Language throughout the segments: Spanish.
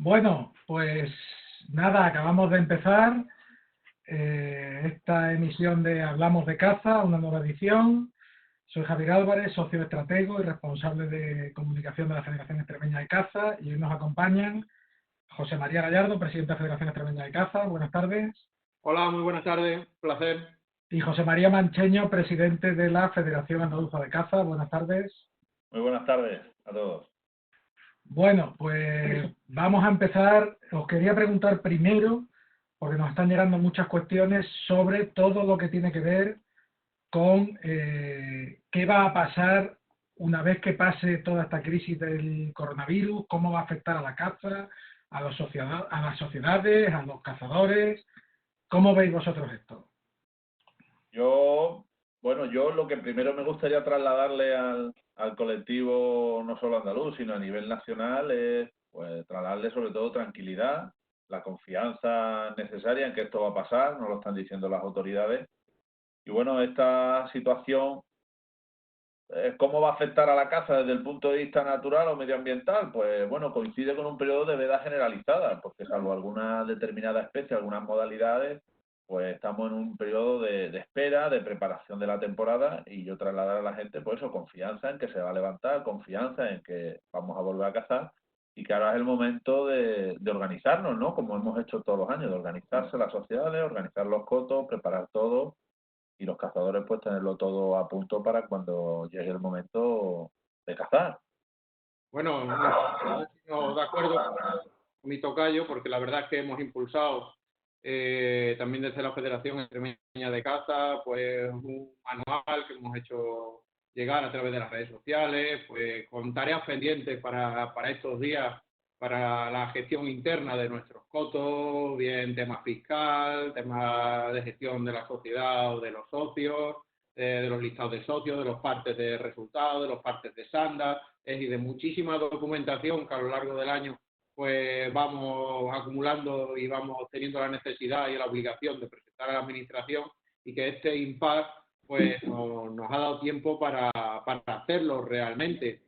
Bueno, pues nada, acabamos de empezar esta emisión de Hablamos de Caza, una nueva edición. Soy Javier Álvarez, socio estratego y responsable de comunicación de la Federación Extremeña de Caza, y hoy nos acompañan José María Gallardo, presidente de la Federación Extremeña de Caza. Buenas tardes. Hola, muy buenas tardes, placer. Y José María Mancheño, presidente de la Federación Andaluza de Caza. Buenas tardes. Muy buenas tardes a todos. Bueno, pues vamos a empezar. Os quería preguntar primero, porque nos están llegando muchas cuestiones sobre todo lo que tiene que ver con qué va a pasar una vez que pase toda esta crisis del coronavirus, cómo va a afectar a la caza, a las sociedades, a los cazadores. ¿Cómo veis vosotros esto? Yo lo que primero me gustaría trasladarle al colectivo no solo andaluz, sino a nivel nacional es pues trasladarle sobre todo tranquilidad, la confianza necesaria en que esto va a pasar, nos lo están diciendo las autoridades. Y bueno, esta situación, ¿cómo va a afectar a la caza desde el punto de vista natural o medioambiental? Pues bueno, coincide con un periodo de veda generalizada, porque salvo alguna determinada especie, algunas modalidades, pues estamos en un periodo de espera, de preparación de la temporada, y yo trasladar a la gente, pues eso, confianza en que se va a levantar, confianza en que vamos a volver a cazar, y que ahora es el momento de organizarnos, ¿no? Como hemos hecho todos los años, de organizarse las sociedades, organizar los cotos, preparar todo, y los cazadores pues tenerlo todo a punto para cuando llegue el momento de cazar. Bueno, no de acuerdo con mi tocayo, porque la verdad es que hemos impulsado también desde la Federación Extremeña de Caza, pues un manual que hemos hecho llegar a través de las redes sociales, pues con tareas pendientes para estos días, para la gestión interna de nuestros cotos, bien tema fiscal, tema de gestión de la sociedad o de los socios, de los listados de socios, de los partes de resultados, de los partes de sanda, y de muchísima documentación que a lo largo del año pues vamos acumulando y vamos teniendo la necesidad y la obligación de presentar a la administración, y que este impasse pues nos ha dado tiempo para hacerlo realmente.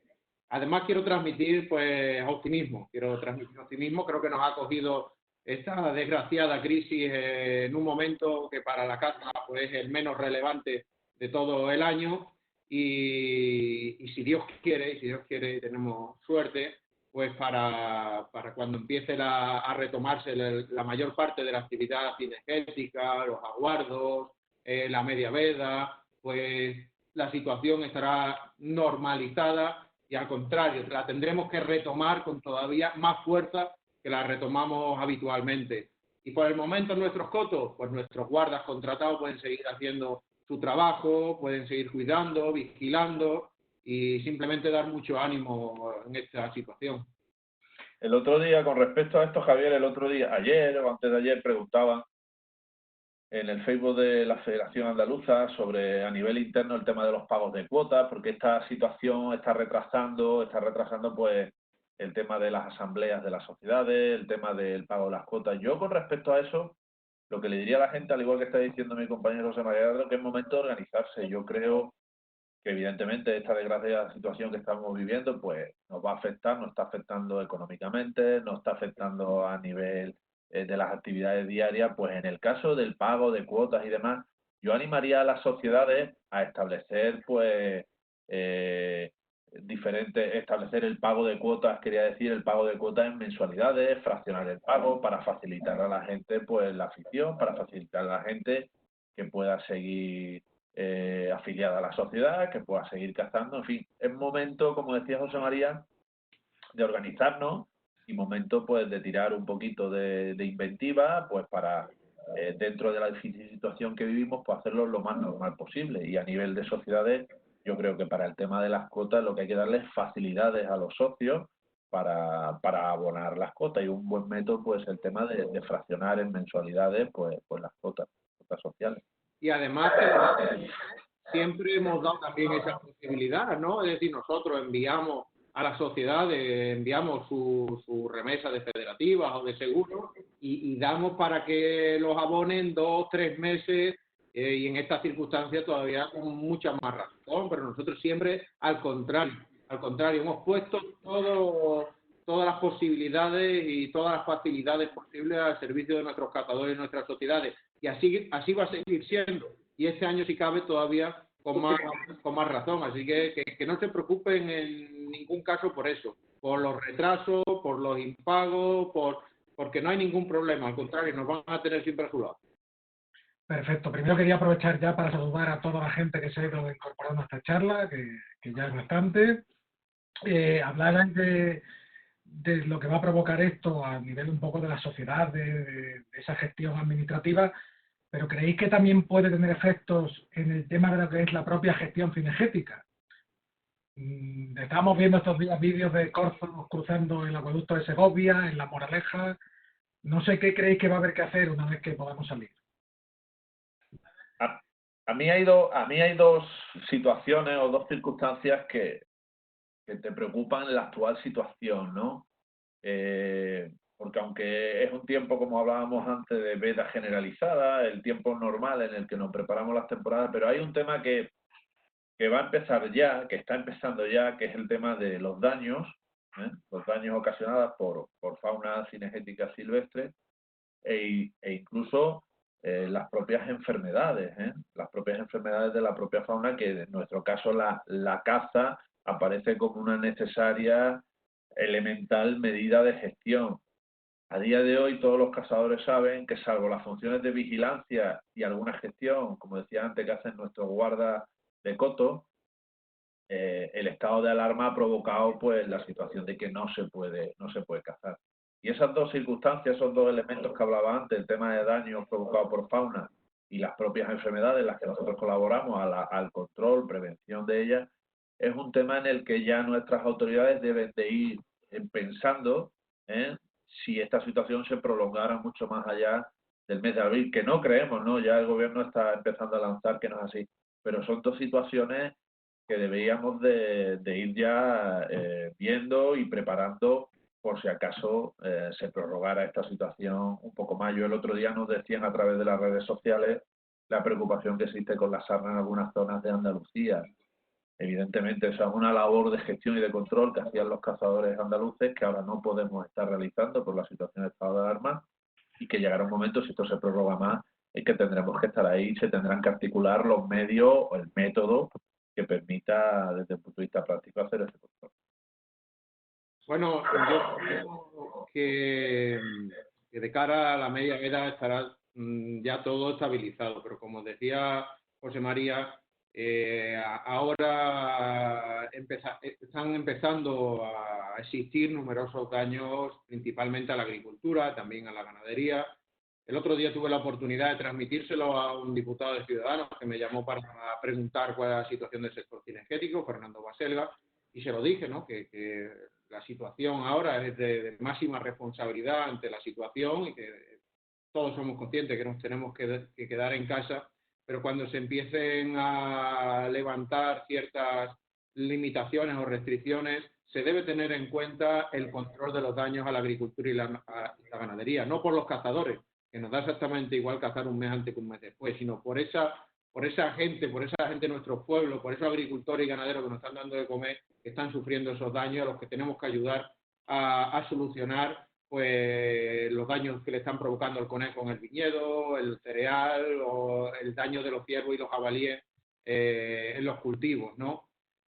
Además quiero transmitir pues optimismo, creo que nos ha cogido esta desgraciada crisis en un momento que para la caza pues es el menos relevante de todo el año, y si Dios quiere, y tenemos suerte, pues para cuando empiece a retomarse la mayor parte de la actividad cinegética, los aguardos, la media veda, pues la situación estará normalizada, y al contrario, la tendremos que retomar con todavía más fuerza que la retomamos habitualmente. Y por el momento nuestros cotos, pues nuestros guardas contratados pueden seguir haciendo su trabajo, pueden seguir cuidando, vigilando, y simplemente dar mucho ánimo en esta situación. El otro día, con respecto a esto, Javier, ayer o antes de ayer, preguntaban en el Facebook de la Federación Andaluza sobre a nivel interno el tema de los pagos de cuotas, porque esta situación está retrasando pues el tema de las asambleas de las sociedades, el tema del pago de las cuotas. Yo con respecto a eso, lo que le diría a la gente, al igual que está diciendo mi compañero José María, que es momento de organizarse. Yo creo que evidentemente esta desgraciada situación que estamos viviendo pues nos va a afectar, nos está afectando económicamente, nos está afectando a nivel de las actividades diarias. Pues en el caso del pago de cuotas y demás, yo animaría a las sociedades a establecer pues establecer el pago de cuotas, quería decir, el pago de cuotas en mensualidades, fraccionar el pago para facilitar a la gente pues la afición, para facilitar a la gente que pueda seguir afiliada a la sociedad, que pueda seguir cazando. En fin, es momento, como decía José María, de organizarnos, y momento pues de tirar un poquito de inventiva pues para dentro de la difícil situación que vivimos pues hacerlo lo más normal posible. Y a nivel de sociedades, yo creo que para el tema de las cuotas lo que hay que darle es facilidades a los socios para abonar las cuotas, y un buen método pues el tema de fraccionar en mensualidades pues las cuotas sociales. Y además siempre hemos dado también esa posibilidad, ¿no? Es decir, nosotros enviamos a las sociedades, enviamos su remesa de federativas o de seguros, y damos para que los abonen 2 o 3 meses, y en estas circunstancias todavía con mucha más razón, pero nosotros siempre al contrario, hemos puesto todo todas las posibilidades y todas las facilidades posibles al servicio de nuestros cazadores y nuestras sociedades. Y así va a seguir siendo. Y este año, si cabe, todavía con más razón. Así que no se preocupen en ningún caso por eso, por los retrasos, por los impagos, porque no hay ningún problema. Al contrario, nos van a tener siempre a su lado. Perfecto. Primero quería aprovechar ya para saludar a toda la gente que se ha ido incorporando a esta charla, que ya es bastante. Hablar de lo que va a provocar esto a nivel un poco de la sociedad, de esa gestión administrativa, pero ¿creéis que también puede tener efectos en el tema de lo que es la propia gestión cinegética? Estamos viendo estos días vídeos de corzos cruzando el acueducto de Segovia, en La Moraleja. No sé qué creéis que va a haber que hacer una vez que podamos salir. A mí hay dos situaciones o dos circunstancias que te preocupan en la actual situación, ¿no? Porque aunque es un tiempo, como hablábamos antes, de veda generalizada, el tiempo normal en el que nos preparamos las temporadas, pero hay un tema que va a empezar ya, que está empezando ya, que es el tema de los daños ocasionados por fauna cinegética silvestre e incluso las propias enfermedades de la propia fauna, que en nuestro caso la caza aparece como una necesaria, elemental medida de gestión. A día de hoy todos los cazadores saben que, salvo las funciones de vigilancia y alguna gestión, como decía antes, que hacen nuestros guardas de coto, el estado de alarma ha provocado pues la situación de que no se puede cazar. Y esas dos circunstancias, esos dos elementos que hablaba antes, el tema de daños provocados por fauna y las propias enfermedades en las que nosotros colaboramos al control, prevención de ellas, es un tema en el que ya nuestras autoridades deben de ir pensando si esta situación se prolongara mucho más allá del mes de abril, que no creemos, ¿no? Ya el gobierno está empezando a lanzar que no es así, pero son dos situaciones que deberíamos de ir ya viendo y preparando por si acaso se prorrogara esta situación un poco más. Yo el otro día nos decían a través de las redes sociales la preocupación que existe con la sarna en algunas zonas de Andalucía. Evidentemente, esa es una labor de gestión y de control que hacían los cazadores andaluces, que ahora no podemos estar realizando por la situación de estado de alarma, y que llegará un momento, si esto se prorroga más, es que tendremos que estar ahí y se tendrán que articular los medios o el método que permita, desde el punto de vista práctico, hacer ese control. Bueno, yo creo que de cara a la media veda estará ya todo estabilizado, pero como decía José María, ahora están empezando a existir numerosos daños, principalmente a la agricultura, también a la ganadería. El otro día tuve la oportunidad de transmitírselo a un diputado de Ciudadanos que me llamó para preguntar cuál era la situación del sector cinegético, Fernando Baselga, y se lo dije, ¿no? Que la situación ahora es de máxima responsabilidad ante la situación y que todos somos conscientes que nos tenemos que quedar en casa, pero cuando se empiecen a levantar ciertas limitaciones o restricciones, se debe tener en cuenta el control de los daños a la agricultura y la ganadería, no por los cazadores, que nos da exactamente igual cazar un mes antes que un mes después, sino por esa gente de nuestros pueblos, por esos agricultores y ganaderos que nos están dando de comer, que están sufriendo esos daños, a los que tenemos que ayudar a solucionar pues los daños que le están provocando el conejo en el viñedo, el cereal o el daño de los ciervos y los jabalíes en los cultivos, ¿no?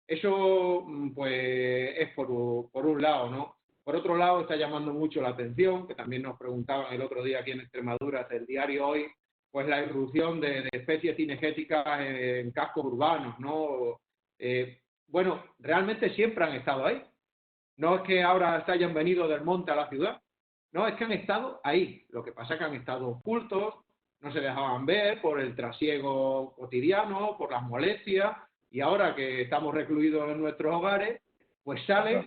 Eso pues es por un lado, ¿no? Por otro lado, está llamando mucho la atención, que también nos preguntaban el otro día aquí en Extremadura, el diario Hoy, pues la irrupción de especies cinegéticas en cascos urbanos, ¿no? Bueno, realmente siempre han estado ahí. No es que ahora se hayan venido del monte a la ciudad, no, es que han estado ahí. Lo que pasa es que han estado ocultos, no se dejaban ver por el trasiego cotidiano, por las molestias, y ahora que estamos recluidos en nuestros hogares, pues salen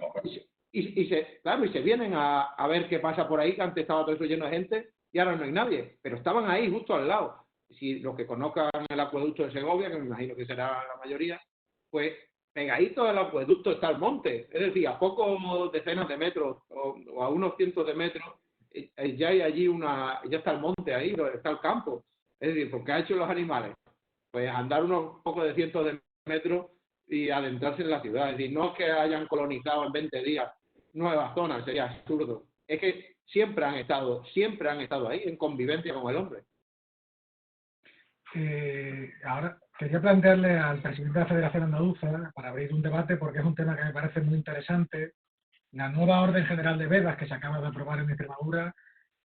y se vienen a ver qué pasa por ahí, que antes estaba todo eso lleno de gente y ahora no hay nadie, pero estaban ahí justo al lado. Si los que conozcan el acueducto de Segovia, que me imagino que será la mayoría, pues pegadito del acueducto está el monte, es decir, a pocos decenas de metros o a unos cientos de metros ya hay allí ya está el monte ahí, está el campo. Es decir, porque ha hecho los animales, pues andar unos pocos de cientos de metros y adentrarse en la ciudad. Es decir, no es que hayan colonizado en 20 días nuevas zonas, sería absurdo. Es que siempre han estado ahí en convivencia con el hombre. Ahora quería plantearle al presidente de la Federación Andaluza, para abrir un debate, porque es un tema que me parece muy interesante. La nueva Orden General de Vedas que se acaba de aprobar en Extremadura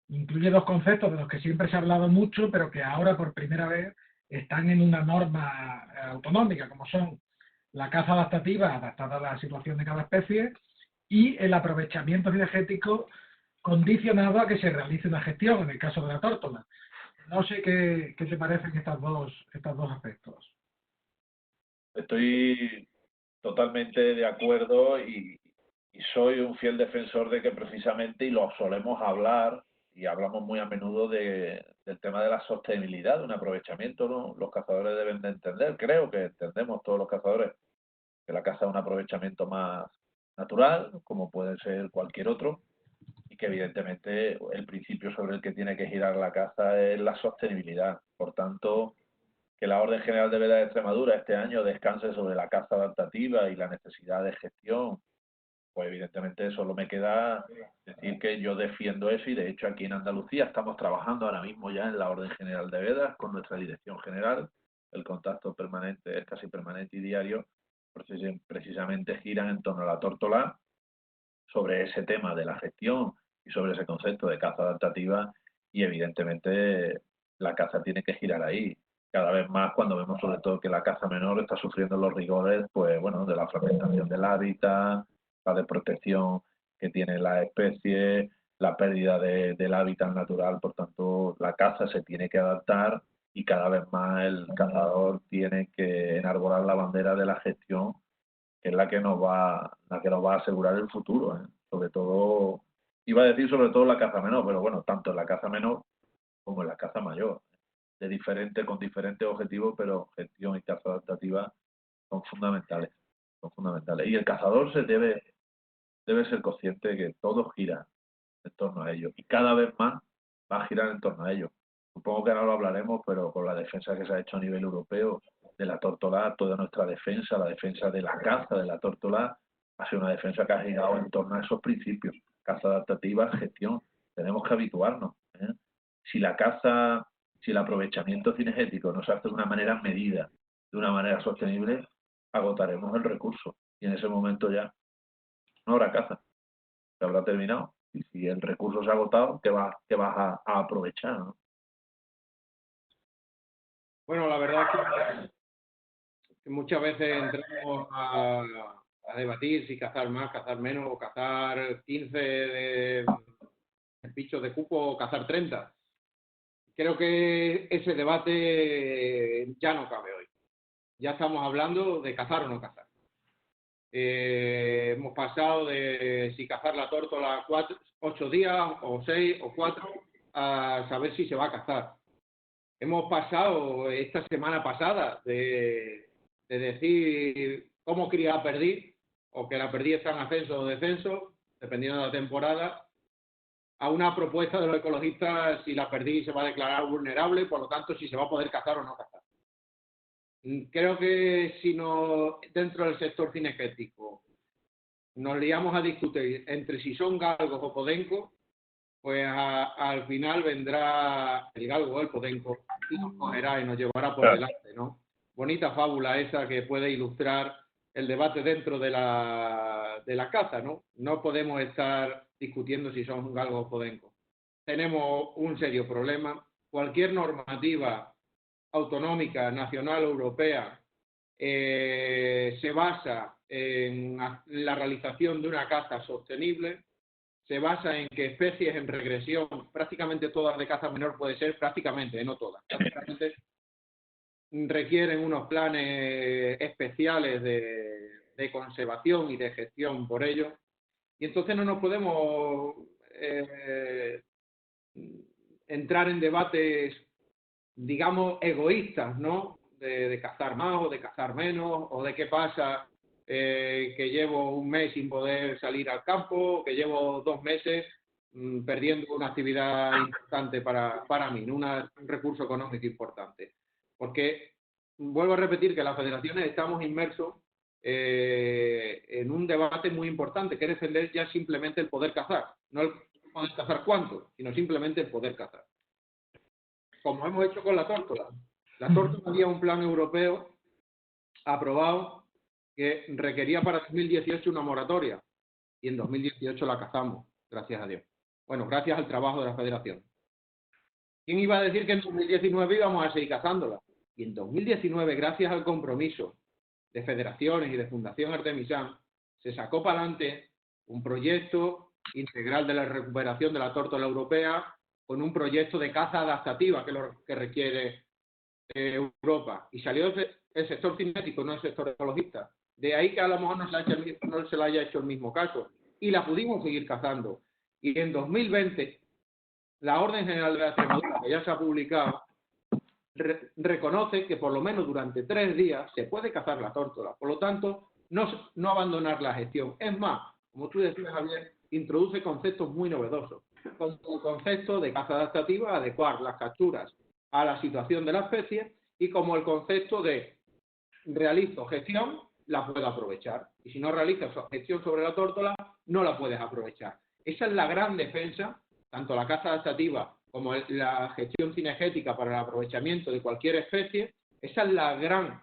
incluye dos conceptos de los que siempre se ha hablado mucho, pero que ahora por primera vez están en una norma autonómica, como son la caza adaptativa, adaptada a la situación de cada especie, y el aprovechamiento cinegético condicionado a que se realice una gestión, en el caso de la tórtola. No sé qué te parecen estos dos aspectos. Estoy totalmente de acuerdo y soy un fiel defensor de que precisamente, y lo solemos hablar, y hablamos muy a menudo del tema de la sostenibilidad, de un aprovechamiento, ¿no? Los cazadores deben de entender, creo que entendemos todos los cazadores, que la caza es un aprovechamiento más natural, como puede ser cualquier otro, y que evidentemente el principio sobre el que tiene que girar la caza es la sostenibilidad. Por tanto, que la Orden General de Vedas de Extremadura este año descanse sobre la caza adaptativa y la necesidad de gestión, pues evidentemente solo me queda decir que yo defiendo eso, y de hecho aquí en Andalucía estamos trabajando ahora mismo ya en la Orden General de Vedas con nuestra dirección general. El contacto permanente es casi permanente y diario, precisamente giran en torno a la tórtola, sobre ese tema de la gestión y sobre ese concepto de caza adaptativa, y evidentemente la caza tiene que girar ahí. Cada vez más cuando vemos sobre todo que la caza menor está sufriendo los rigores, pues bueno, de la fragmentación del hábitat, la desprotección que tiene la especie, la pérdida del hábitat natural. Por tanto, la caza se tiene que adaptar y cada vez más el cazador tiene que enarbolar la bandera de la gestión, que es la que nos va a asegurar el futuro, ¿eh? Sobre todo, iba a decir sobre todo la caza menor, pero bueno, tanto en la caza menor como en la caza mayor, con diferentes objetivos, pero gestión y caza adaptativa son fundamentales, son fundamentales. Y el cazador debe ser consciente de que todo gira en torno a ello, y cada vez más va a girar en torno a ello. Supongo que ahora lo hablaremos, pero con la defensa que se ha hecho a nivel europeo de la tórtola, toda nuestra defensa, la defensa de la caza de la tórtola, ha sido una defensa que ha girado en torno a esos principios: caza adaptativa, gestión. Tenemos que habituarnos, ¿eh? Si la caza, si el aprovechamiento cinegético no se hace de una manera medida, de una manera sostenible, agotaremos el recurso, y en ese momento ya no habrá caza, se habrá terminado. Y si el recurso se ha agotado, ¿qué vas a aprovechar, ¿no? Bueno, la verdad es que muchas veces entramos a debatir si cazar más, cazar menos, o cazar 15 de bichos de cupo o cazar 30. Creo que ese debate ya no cabe hoy. Ya estamos hablando de cazar o no cazar. Hemos pasado de si cazar la tórtola 8 días o 6 o 4 a saber si se va a cazar. Hemos pasado esta semana pasada de decir cómo criar perdiz, o que la perdiz está en ascenso o descenso, dependiendo de la temporada, a una propuesta de los ecologistas si la perdiz se va a declarar vulnerable, por lo tanto si se va a poder cazar o no cazar. Creo que si no, dentro del sector cinegético nos liamos a discutir entre si son galgos o podencos, pues al final vendrá el galgo o el podenco y nos cogerá y nos llevará por delante, ¿no? Bonita fábula esa que puede ilustrar el debate dentro de la caza, ¿no? No podemos estar discutiendo si son galgos o podencos. Tenemos un serio problema. Cualquier normativa autonómica, nacional o europea se basa en la realización de una caza sostenible, se basa en que especies en regresión, prácticamente todas de caza menor puede ser, prácticamente, no todas, prácticamente requieren unos planes especiales de conservación y de gestión por ello, y entonces no nos podemos entrar en debates, digamos, egoístas, ¿no? De cazar más o de cazar menos, o de qué pasa que llevo un mes sin poder salir al campo, que llevo 2 meses perdiendo una actividad importante para mí, ¿no? Un recurso económico importante. Porque vuelvo a repetir que las federaciones estamos inmersos en un debate muy importante, que es defender ya simplemente el poder cazar. No el poder cazar cuánto, sino simplemente el poder cazar. Como hemos hecho con la tórtola. La tórtola había un plan europeo aprobado que requería para 2018 una moratoria. Y en 2018 la cazamos, gracias a Dios. Bueno, gracias al trabajo de la Federación. ¿Quién iba a decir que en 2019 íbamos a seguir cazándola? Y en 2019, gracias al compromiso de federaciones y de Fundación Artemisán, se sacó para adelante un proyecto integral de la recuperación de la tórtola europea con un proyecto de caza adaptativa, que es lo que requiere Europa. Y salió el sector cinético, no el sector ecologista. De ahí que a lo mejor no se le haya hecho el mismo caso. Y la pudimos seguir cazando. Y en 2020, la Orden General de la Extremadura, que ya se ha publicado, reconoce que por lo menos durante 3 días se puede cazar la tórtola. Por lo tanto, no abandonar la gestión. Es más, como tú decías, Javier, introduce conceptos muy novedosos. Como el concepto de caza adaptativa, adecuar las capturas a la situación de la especie, y como el concepto de realizo gestión, la puedo aprovechar. Y si no realizas gestión sobre la tórtola, no la puedes aprovechar. Esa es la gran defensa, tanto la caza adaptativa como la gestión cinegética para el aprovechamiento de cualquier especie. Esa es la gran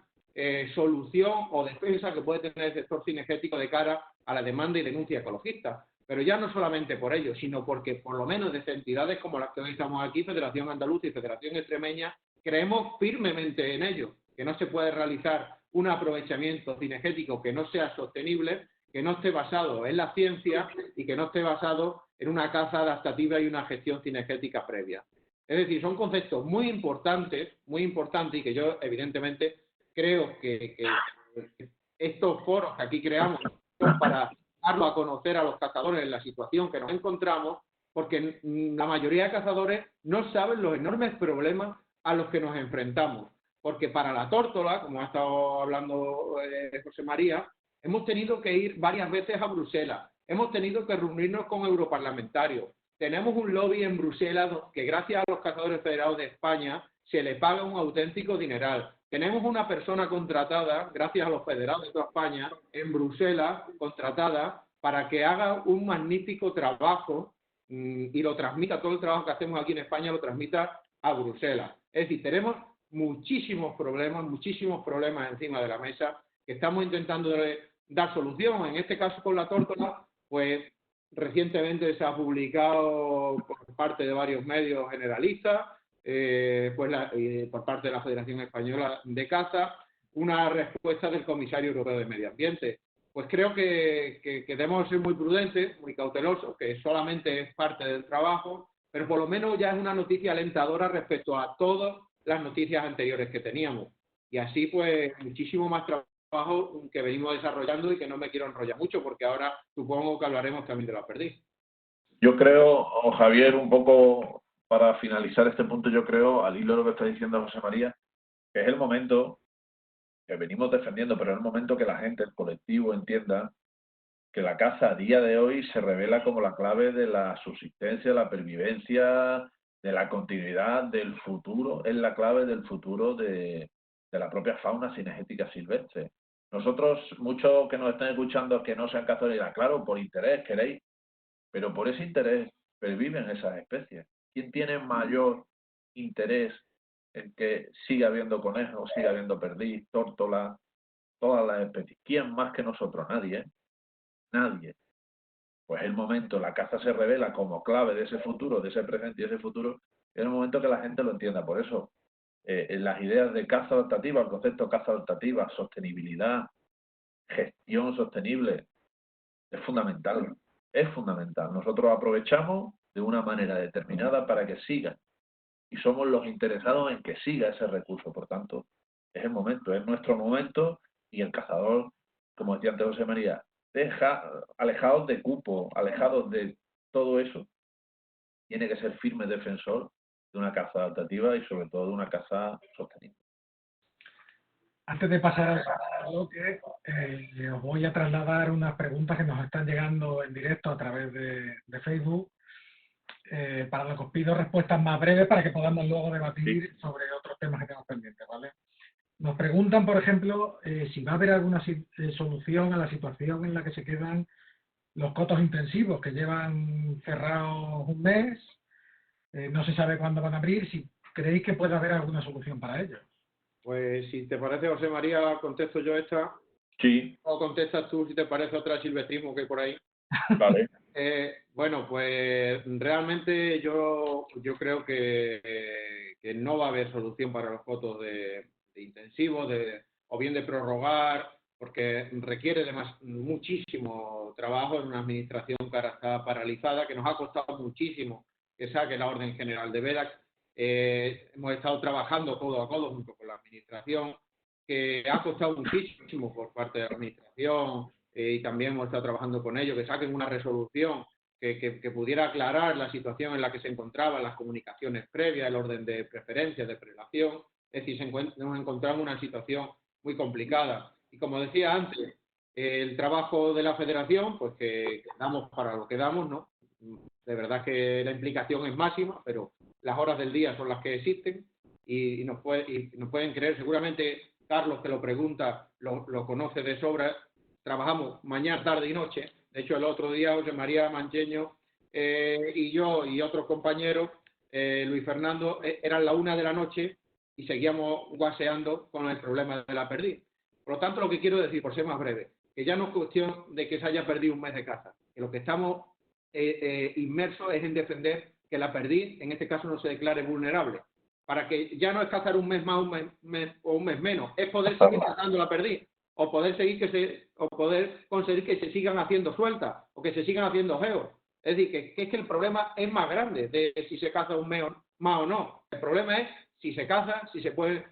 solución o defensa que puede tener el sector cinegético de cara a la demanda y denuncia ecologista. Pero ya no solamente por ello, sino porque por lo menos desde entidades como las que hoy estamos aquí, Federación Andaluza y Federación Extremeña, creemos firmemente en ello, que no se puede realizar un aprovechamiento cinegético que no sea sostenible, que no esté basado en la ciencia y que no esté basado en una caza adaptativa y una gestión cinegética previa. Es decir, son conceptos muy importantes y que yo evidentemente creo que estos foros que aquí creamos son para darlo a conocer a los cazadores en la situación que nos encontramos, porque la mayoría de cazadores no saben los enormes problemas a los que nos enfrentamos. Porque para la tórtola, como ha estado hablando José María, hemos tenido que ir varias veces a Bruselas, hemos tenido que reunirnos con europarlamentarios, tenemos un lobby en Bruselas que gracias a los cazadores federados de España se le paga un auténtico dineral. Tenemos una persona contratada, gracias a los federados de toda España, en Bruselas, contratada para que haga un magnífico trabajo y lo transmita, todo el trabajo que hacemos aquí en España lo transmita a Bruselas. Es decir, tenemos muchísimos problemas encima de la mesa que estamos intentando dar solución. En este caso con la tórtola, pues recientemente se ha publicado por parte de varios medios generalistas, por parte de la Federación Española de Caza, una respuesta del Comisario Europeo de Medio Ambiente. Pues creo que debemos ser muy prudentes, muy cautelosos, que solamente es parte del trabajo, pero por lo menos ya es una noticia alentadora respecto a todas las noticias anteriores que teníamos. Y así, pues, muchísimo más trabajo que venimos desarrollando y que no me quiero enrollar mucho, porque ahora supongo que hablaremos también de la perdiz. Yo creo, Javier, un poco para finalizar este punto, yo creo, al hilo de lo que está diciendo José María, que es el momento que venimos defendiendo, pero es el momento que la gente, el colectivo, entienda que la caza a día de hoy se revela como la clave de la subsistencia, de la pervivencia, de la continuidad, del futuro, es la clave del futuro de la propia fauna cinegética silvestre. Nosotros, muchos que nos están escuchando que no sean cazadores, dirán, claro, por interés queréis, pero por ese interés perviven esas especies. ¿Quién tiene mayor interés en que siga habiendo conejos, siga habiendo perdiz, tórtola, todas las especies? ¿Quién más que nosotros? Nadie, ¿eh? Nadie. Pues el momento, la caza se revela como clave de ese futuro, de ese presente y ese futuro, es el momento que la gente lo entienda. Por eso, en las ideas de caza adaptativa, el concepto de caza adaptativa, sostenibilidad, gestión sostenible, es fundamental. Es fundamental. Nosotros aprovechamos de una manera determinada para que siga. Y somos los interesados en que siga ese recurso. Por tanto, es el momento, es nuestro momento, y el cazador, como decía antes José María, alejados de cupo, alejados de todo eso, tiene que ser firme defensor de una caza adaptativa y sobre todo de una caza sostenible. Antes de pasar al bloque, os voy a trasladar unas preguntas que nos están llegando en directo a través de Facebook, para lo que os pido respuestas más breves para que podamos luego debatir sobre otros temas que tenemos pendientes, ¿vale? Nos preguntan, por ejemplo, si va a haber alguna solución a la situación en la que se quedan los cotos intensivos, que llevan cerrados un mes, no se sabe cuándo van a abrir, si creéis que puede haber alguna solución para ello. Pues si te parece, José María, contesto yo esta, Sí, o contestas tú si te parece otra de silvestrismo que hay por ahí. vale. Bueno, pues realmente yo creo que no va a haber solución para los cotos de intensivos, o bien de prorrogar, porque requiere muchísimo trabajo en una administración que ahora está paralizada, que nos ha costado muchísimo que saque la orden general de VEDAC. Hemos estado trabajando codo a codo junto con la administración, que ha costado muchísimo por parte de la administración, y también hemos estado trabajando con ellos, que saquen una resolución que pudiera aclarar la situación en la que se encontraban las comunicaciones previas, el orden de preferencias, de prelación. Es decir, nos encontramos en una situación muy complicada. Y como decía antes, el trabajo de la federación, pues que damos para lo que damos, ¿no? De verdad que la implicación es máxima, pero las horas del día son las que existen y nos pueden creer. Seguramente Carlos, que lo pregunta, lo conoce de sobra. Trabajamos mañana, tarde y noche. De hecho, el otro día José María Mancheño y yo y otros compañeros, Luis Fernando, eran la 1 de la noche y seguíamos guaseando con el problema de la perdiz. Por lo tanto, lo que quiero decir, por ser más breve, que ya no es cuestión de que se haya perdido un mes de caza, que lo que estamos inmersos es en defender que la perdiz, en este caso, no se declare vulnerable, para que ya no es cazar un mes más o un mes menos, es poder seguir cazando la perdiz, o poder conseguir que se sigan haciendo sueltas, o que se sigan haciendo geos. Es decir, que es que el problema es más grande de si se caza un mes más o no. El problema es si se caza, si se puede.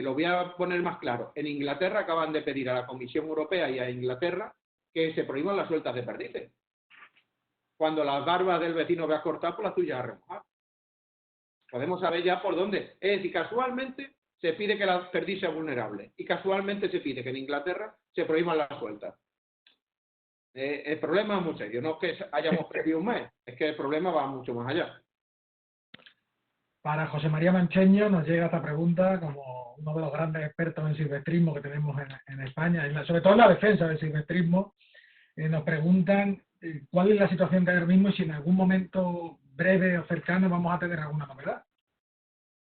Lo voy a poner más claro. En Inglaterra acaban de pedir a la Comisión Europea y a Inglaterra que se prohíban las sueltas de perdices. Cuando las barbas del vecino veas cortar, pues las tuyas a remojar. Podemos saber ya por dónde. Es decir, casualmente se pide que la perdiz sea vulnerable y casualmente se pide que en Inglaterra se prohíban las sueltas. El problema es muy serio. No es que hayamos perdido un mes, es que el problema va mucho más allá. Para José María Mancheño nos llega esta pregunta como uno de los grandes expertos en silvestrismo que tenemos en España, y sobre todo en la defensa del silvestrismo. Nos preguntan cuál es la situación de ahora mismo y si en algún momento breve o cercano vamos a tener alguna novedad.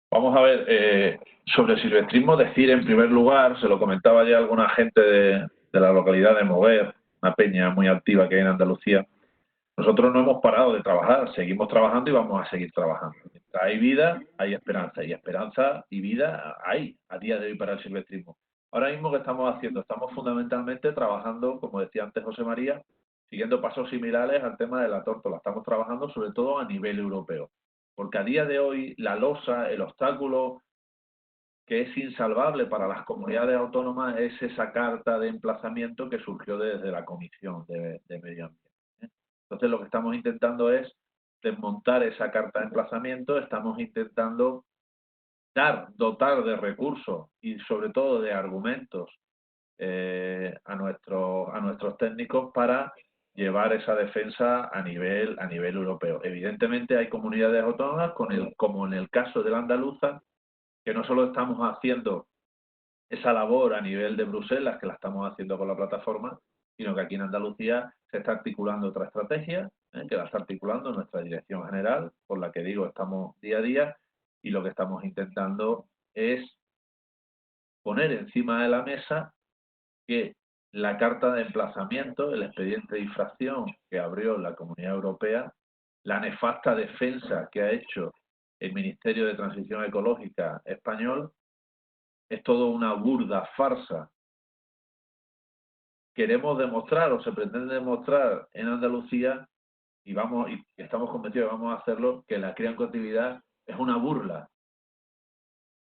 Vamos a ver, sobre el silvestrismo, decir en primer lugar, se lo comentaba ya alguna gente de la localidad de Moguer, una peña muy activa que hay en Andalucía. Nosotros no hemos parado de trabajar, seguimos trabajando y vamos a seguir trabajando. Mientras hay vida, hay esperanza, y esperanza y vida hay a día de hoy para el silvestrismo. Ahora mismo, ¿qué estamos haciendo? Estamos fundamentalmente trabajando, como decía antes José María, siguiendo pasos similares al tema de la tórtola. Estamos trabajando sobre todo a nivel europeo, porque a día de hoy la losa, el obstáculo que es insalvable para las comunidades autónomas es esa carta de emplazamiento que surgió desde la Comisión de Medio Ambiente. Entonces, lo que estamos intentando es desmontar esa carta de emplazamiento, estamos intentando dotar de recursos y sobre todo de argumentos a nuestros técnicos para llevar esa defensa a nivel europeo. Evidentemente hay comunidades autónomas, como en el caso de la andaluza, que no solo estamos haciendo esa labor a nivel de Bruselas, que la estamos haciendo con la plataforma, sino que aquí en Andalucía se está articulando otra estrategia, que la está articulando nuestra dirección general, por la que digo, estamos día a día, y lo que estamos intentando es poner encima de la mesa que la carta de emplazamiento, el expediente de infracción que abrió la Comunidad Europea, la nefasta defensa que ha hecho el Ministerio de Transición Ecológica español, es todo una burda farsa. Queremos demostrar, o se pretende demostrar en Andalucía, y estamos convencidos que vamos a hacerlo, que la cría en cautividad es una burla.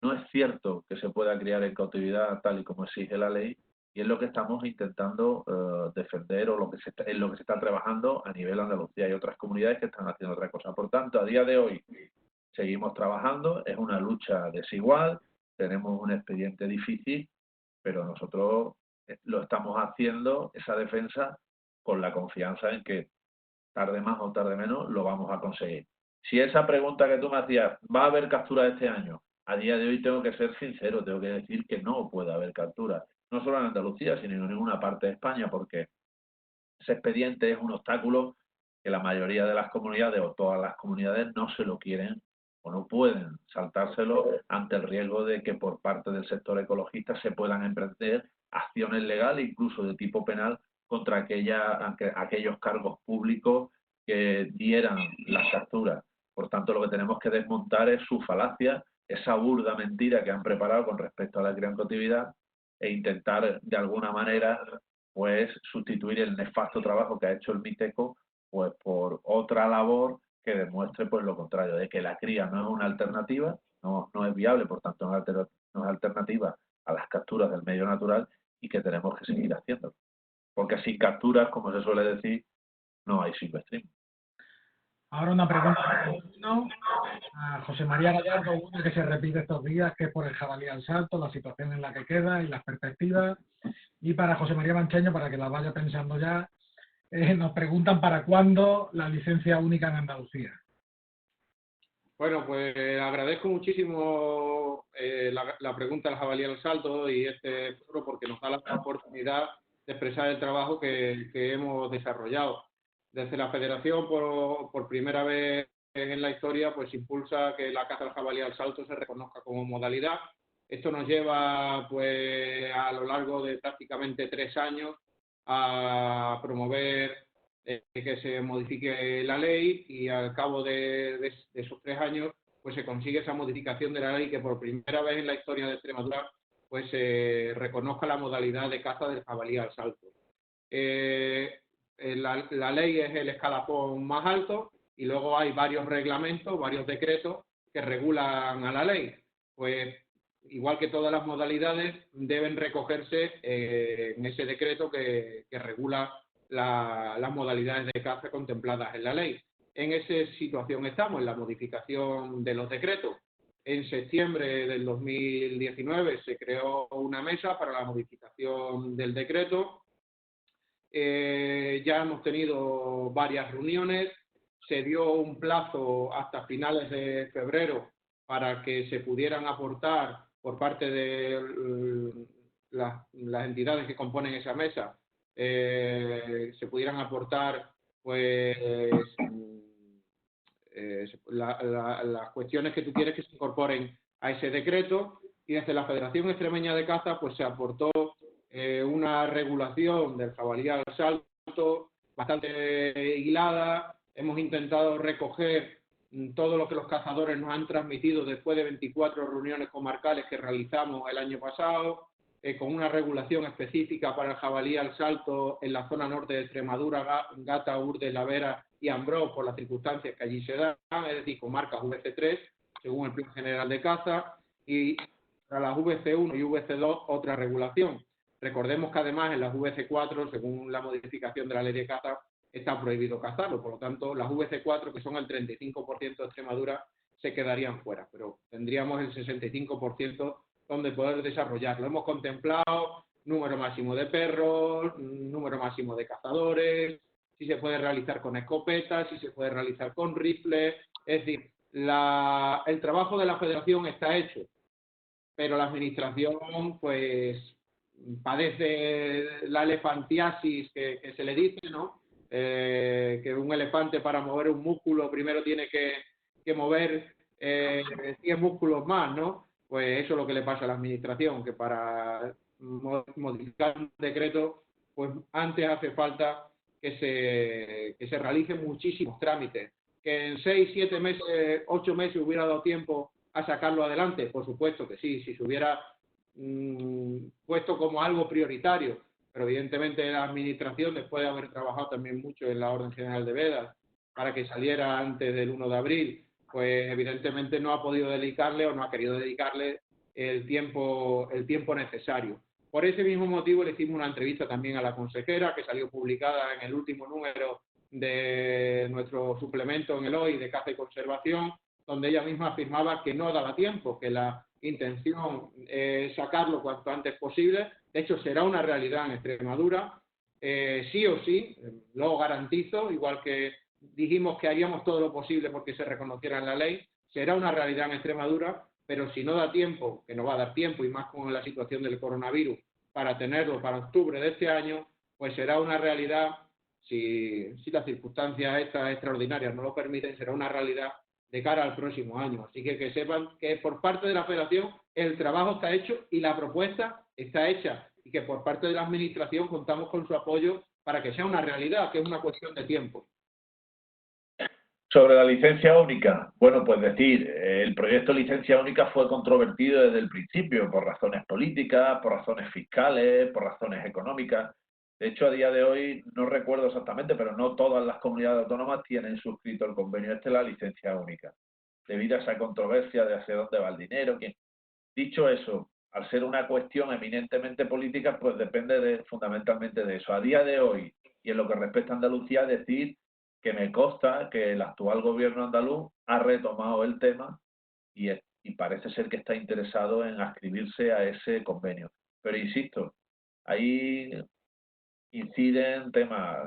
No es cierto que se pueda criar en cautividad tal y como exige la ley, y es lo que estamos intentando defender, o en lo que se está trabajando a nivel Andalucía. Hay otras comunidades que están haciendo otra cosa. Por tanto, a día de hoy seguimos trabajando, es una lucha desigual, tenemos un expediente difícil, pero nosotros lo estamos haciendo, esa defensa, con la confianza en que tarde más o tarde menos lo vamos a conseguir. Si esa pregunta que tú me hacías, ¿va a haber captura este año? a día de hoy tengo que ser sincero, tengo que decir que no puede haber captura, no solo en Andalucía, sino en ninguna parte de España, porque ese expediente es un obstáculo que la mayoría de las comunidades o todas las comunidades no se lo quieren o no pueden saltárselo ante el riesgo de que por parte del sector ecologista se puedan emprender acciones legales, incluso de tipo penal, contra aquellos cargos públicos que dieran las capturas. Por tanto, lo que tenemos que desmontar es su falacia, esa burda mentira que han preparado con respecto a la cría en cautividad e intentar de alguna manera pues sustituir el nefasto trabajo que ha hecho el MITECO pues por otra labor que demuestre pues lo contrario, de que la cría no es una alternativa, no es viable, por tanto no es alternativa a las capturas del medio natural y que tenemos que seguir haciendo. Porque sin capturas, como se suele decir, no hay silvestrismo. Ahora una pregunta a José María Gallardo, una que se repite estos días, que es por el jabalí al salto, la situación en la que queda y las perspectivas. Y para José María Mancheño, para que la vaya pensando ya, nos preguntan para cuándo la licencia única en Andalucía. Bueno, pues agradezco muchísimo la pregunta del jabalí al salto y este foro porque nos da la oportunidad de expresar el trabajo que hemos desarrollado. Desde la Federación, por primera vez en la historia, pues impulsa que la caza del jabalí al salto se reconozca como modalidad. Esto nos lleva, pues, a lo largo de prácticamente 3 años a promover que se modifique la ley y al cabo de esos 3 años pues se consigue esa modificación de la ley que por primera vez en la historia de Extremadura pues reconozca la modalidad de caza del jabalí al salto. La ley es el escalafón más alto y luego hay varios reglamentos, varios decretos que regulan a la ley. Pues igual que todas las modalidades deben recogerse en ese decreto que regula las modalidades de caza contempladas en la ley. En esa situación estamos, en la modificación de los decretos. En septiembre del 2019 se creó una mesa para la modificación del decreto. Ya hemos tenido varias reuniones, se dio un plazo hasta finales de febrero para que se pudieran aportar por parte de las entidades que componen esa mesa, se pudieran aportar pues las cuestiones que tú quieres que se incorporen a ese decreto, y desde la Federación Extremeña de Caza pues se aportó una regulación del jabalí al salto bastante hilada. Hemos intentado recoger todo lo que los cazadores nos han transmitido después de 24 reuniones comarcales que realizamos el año pasado, con una regulación específica para el jabalí al salto en la zona norte de Extremadura, Gata, Urdes, La Vera y Ambrós, por las circunstancias que allí se dan, es decir, comarcas VC3, según el Plan General de Caza, y para las VC1 y VC2 otra regulación. Recordemos que además en las VC4, según la modificación de la ley de caza, está prohibido cazarlo. Por lo tanto, las VC4, que son el 35% de Extremadura, se quedarían fuera. Pero tendríamos el 65% donde poder desarrollarlo. Hemos contemplado número máximo de perros, número máximo de cazadores, si se puede realizar con escopetas, si se puede realizar con rifles. Es decir, el trabajo de la Federación está hecho, pero la Administración, pues, padece la elefantiasis que se le dice, ¿no? Que un elefante para mover un músculo primero tiene que mover 100 músculos más, ¿no? Pues eso es lo que le pasa a la Administración, que para modificar un decreto, pues antes hace falta que se realicen muchísimos trámites. Que en 6, 7 meses, 8 meses hubiera dado tiempo a sacarlo adelante, por supuesto que sí, si se hubiera puesto como algo prioritario, pero evidentemente la Administración, después de haber trabajado también mucho en la Orden General de Vedas para que saliera antes del 1 de abril, pues evidentemente no ha podido dedicarle o no ha querido dedicarle el tiempo necesario. Por ese mismo motivo le hicimos una entrevista también a la consejera, que salió publicada en el último número de nuestro suplemento en el Hoy de Caza y Conservación, donde ella misma afirmaba que no daba tiempo, que la intención es sacarlo cuanto antes posible. De hecho, será una realidad en Extremadura, sí o sí, lo garantizo, igual que dijimos que haríamos todo lo posible porque se reconociera en la ley, será una realidad en Extremadura, pero si no da tiempo, que no va a dar tiempo, y más con la situación del coronavirus, para tenerlo para octubre de este año, pues será una realidad, si las circunstancias estas extraordinarias no lo permiten, será una realidad de cara al próximo año. Así que sepan que por parte de la Federación el trabajo está hecho y la propuesta está hecha, y que por parte de la Administración contamos con su apoyo para que sea una realidad, que es una cuestión de tiempo. Sobre la licencia única, bueno, pues decir, el proyecto de licencia única fue controvertido desde el principio por razones políticas, por razones fiscales, por razones económicas. De hecho, a día de hoy, no recuerdo exactamente, pero no todas las comunidades autónomas tienen suscrito el convenio de la licencia única, debido a esa controversia de hacia dónde va el dinero. Dicho eso, al ser una cuestión eminentemente política, pues depende fundamentalmente de eso. A día de hoy, y en lo que respecta a Andalucía, decir que me consta que el actual gobierno andaluz ha retomado el tema y parece ser que está interesado en adscribirse a ese convenio. Pero insisto, ahí inciden temas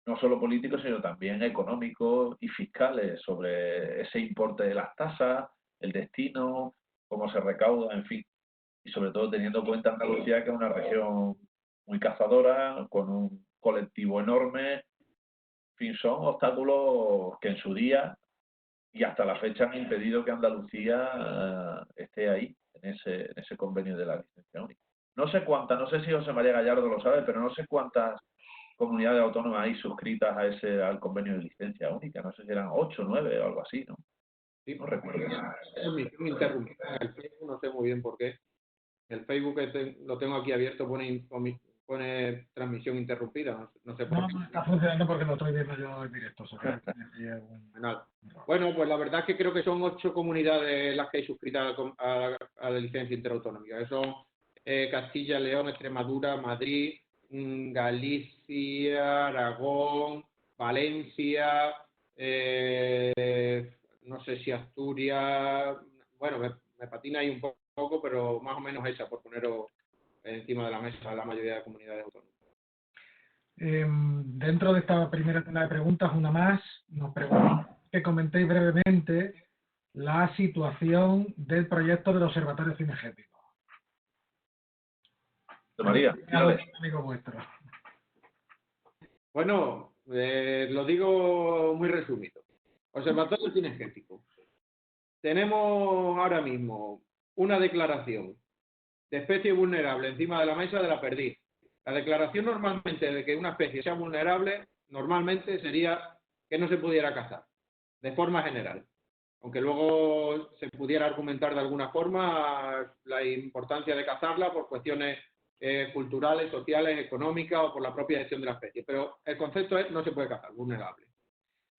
no solo políticos, sino también económicos y fiscales sobre ese importe de las tasas, el destino, cómo se recauda, en fin. Y sobre todo teniendo en cuenta Andalucía, que es una región muy cazadora, con un colectivo enorme. En fin, son obstáculos que en su día y hasta la fecha han impedido que Andalucía esté ahí, en ese convenio de la licencia única. No sé cuántas, no sé si José María Gallardo lo sabe, pero no sé cuántas comunidades autónomas hay suscritas al convenio de licencia única. No sé si eran 8, 9 o algo así, ¿no? Sí, no recuerdo. Me interrumpí. El Facebook no sé muy bien por qué. El Facebook lo tengo aquí abierto, pone transmisión interrumpida, no sé por qué. No está funcionando porque lo estoy viendo yo en directo. Bueno, pues la verdad es que creo que son 8 comunidades las que hay suscritas a la licencia interautonómica, que son Castilla, León, Extremadura, Madrid, Galicia, Aragón, Valencia, no sé si Asturias, bueno, me patina ahí un poco, pero más o menos esa, por poneros encima de la mesa la mayoría de comunidades autónomas. Dentro de esta primera tanda de preguntas, una más, nos preguntan que comentéis brevemente la situación del proyecto del Observatorio Cinegético. María, amigo vuestro. Bueno, lo digo muy resumido. Observatorio Cinegético. Tenemos ahora mismo una declaración de especie vulnerable encima de la mesa de la perdiz. La declaración normalmente de que una especie sea vulnerable, normalmente sería que no se pudiera cazar, de forma general. Aunque luego se pudiera argumentar de alguna forma la importancia de cazarla por cuestiones culturales, sociales, económicas o por la propia gestión de la especie. Pero el concepto es no se puede cazar, vulnerable.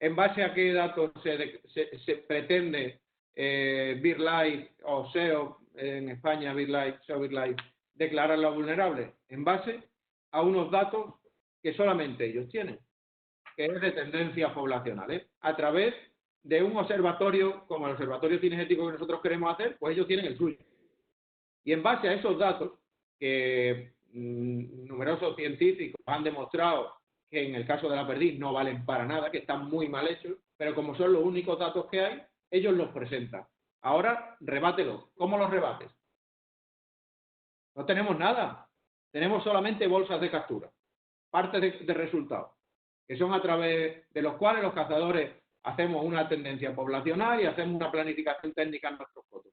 ¿En base a qué datos se pretende BirdLife o SEO en España, BirdLife, declararla vulnerable? En base a unos datos que solamente ellos tienen, que es de tendencias poblacionales. A través de un observatorio, como el Observatorio Cinegético que nosotros queremos hacer, pues ellos tienen el suyo. Y en base a esos datos, que numerosos científicos han demostrado que en el caso de la perdiz no valen para nada, que están muy mal hechos, pero como son los únicos datos que hay, ellos los presentan. Ahora, rebátelos. ¿Cómo los rebates? No tenemos nada. Tenemos solamente bolsas de captura, partes de resultados, que son a través de los cuales los cazadores hacemos una tendencia poblacional y hacemos una planificación técnica en nuestros fotos.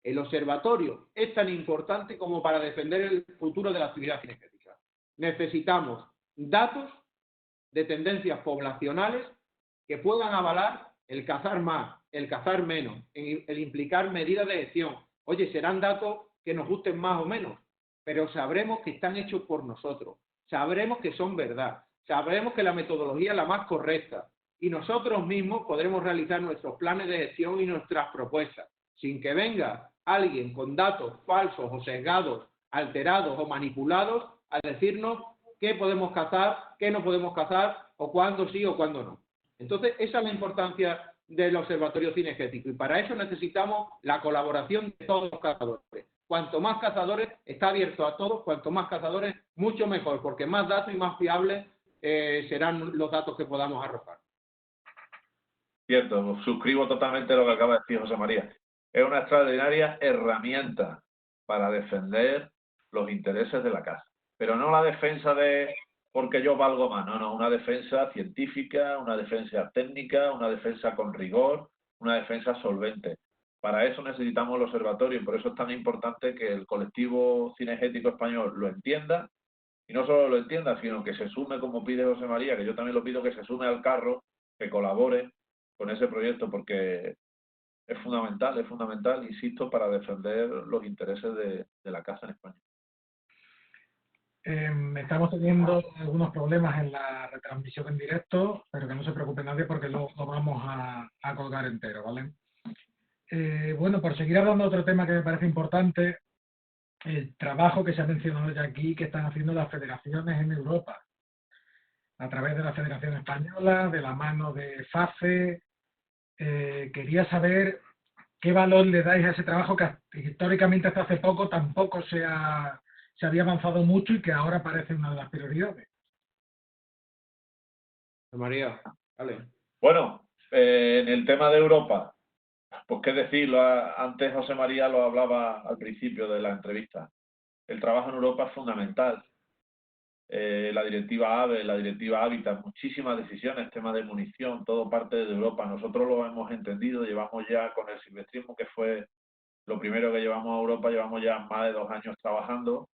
El observatorio es tan importante como para defender el futuro de la actividad cinegética. Necesitamos datos de tendencias poblacionales que puedan avalar el cazar más, el cazar menos, el implicar medidas de gestión. Oye, serán datos que nos gusten más o menos, pero sabremos que están hechos por nosotros, sabremos que son verdad, sabremos que la metodología es la más correcta y nosotros mismos podremos realizar nuestros planes de gestión y nuestras propuestas, sin que venga alguien con datos falsos o sesgados, alterados o manipulados a decirnos qué podemos cazar, qué no podemos cazar, o cuándo sí o cuándo no. Entonces, esa es la importancia del Observatorio Cinegético, y para eso necesitamos la colaboración de todos los cazadores. Cuanto más cazadores, está abierto a todos, cuanto más cazadores, mucho mejor, porque más datos y más fiables serán los datos que podamos arrojar. Cierto, suscribo totalmente lo que acaba de decir José María. es una extraordinaria herramienta para defender los intereses de la casa. Pero no la defensa de porque yo valgo más, no, una defensa científica, una defensa técnica, una defensa con rigor, una defensa solvente. Para eso necesitamos el observatorio y por eso es tan importante que el colectivo cinegético español lo entienda, y no solo lo entienda, sino que se sume, como pide José María, que yo también lo pido, que se sume al carro, que colabore con ese proyecto, porque es fundamental, insisto, para defender los intereses de la casa en España. Estamos teniendo algunos problemas en la retransmisión en directo, pero que no se preocupe nadie porque lo vamos a colgar entero, ¿vale? Bueno, por seguir hablando de otro tema que me parece importante, el trabajo que se ha mencionado ya aquí, que están haciendo las federaciones en Europa, a través de la Federación Española, de la mano de FACE. Quería saber qué valor le dais a ese trabajo que históricamente hasta hace poco tampoco se había avanzado mucho y que ahora parece una de las prioridades. María, vale. Bueno, en el tema de Europa, pues qué decirlo, antes José María lo hablaba al principio de la entrevista. El trabajo en Europa es fundamental. La directiva AVE, la directiva Hábitat, muchísimas decisiones, tema de munición, todo parte de Europa. Nosotros lo hemos entendido, llevamos ya con el silvestrismo, que fue lo primero que llevamos a Europa, llevamos ya más de 2 años trabajando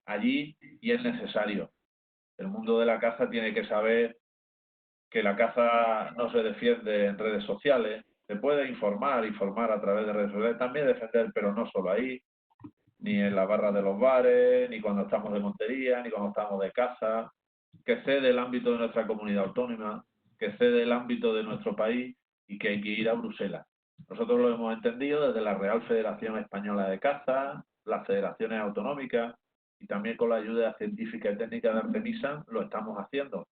allí y es necesario. El mundo de la caza tiene que saber que la caza no se defiende en redes sociales, se puede informar a través de redes sociales, también defender, pero no solo ahí, ni en las barras de los bares, ni cuando estamos de montería, ni cuando estamos de caza, que cede el ámbito de nuestra comunidad autónoma, que cede el ámbito de nuestro país y que hay que ir a Bruselas. Nosotros lo hemos entendido desde la Real Federación Española de Caza, las federaciones autonómicas y también con la ayuda científica y técnica de Artemisa lo estamos haciendo.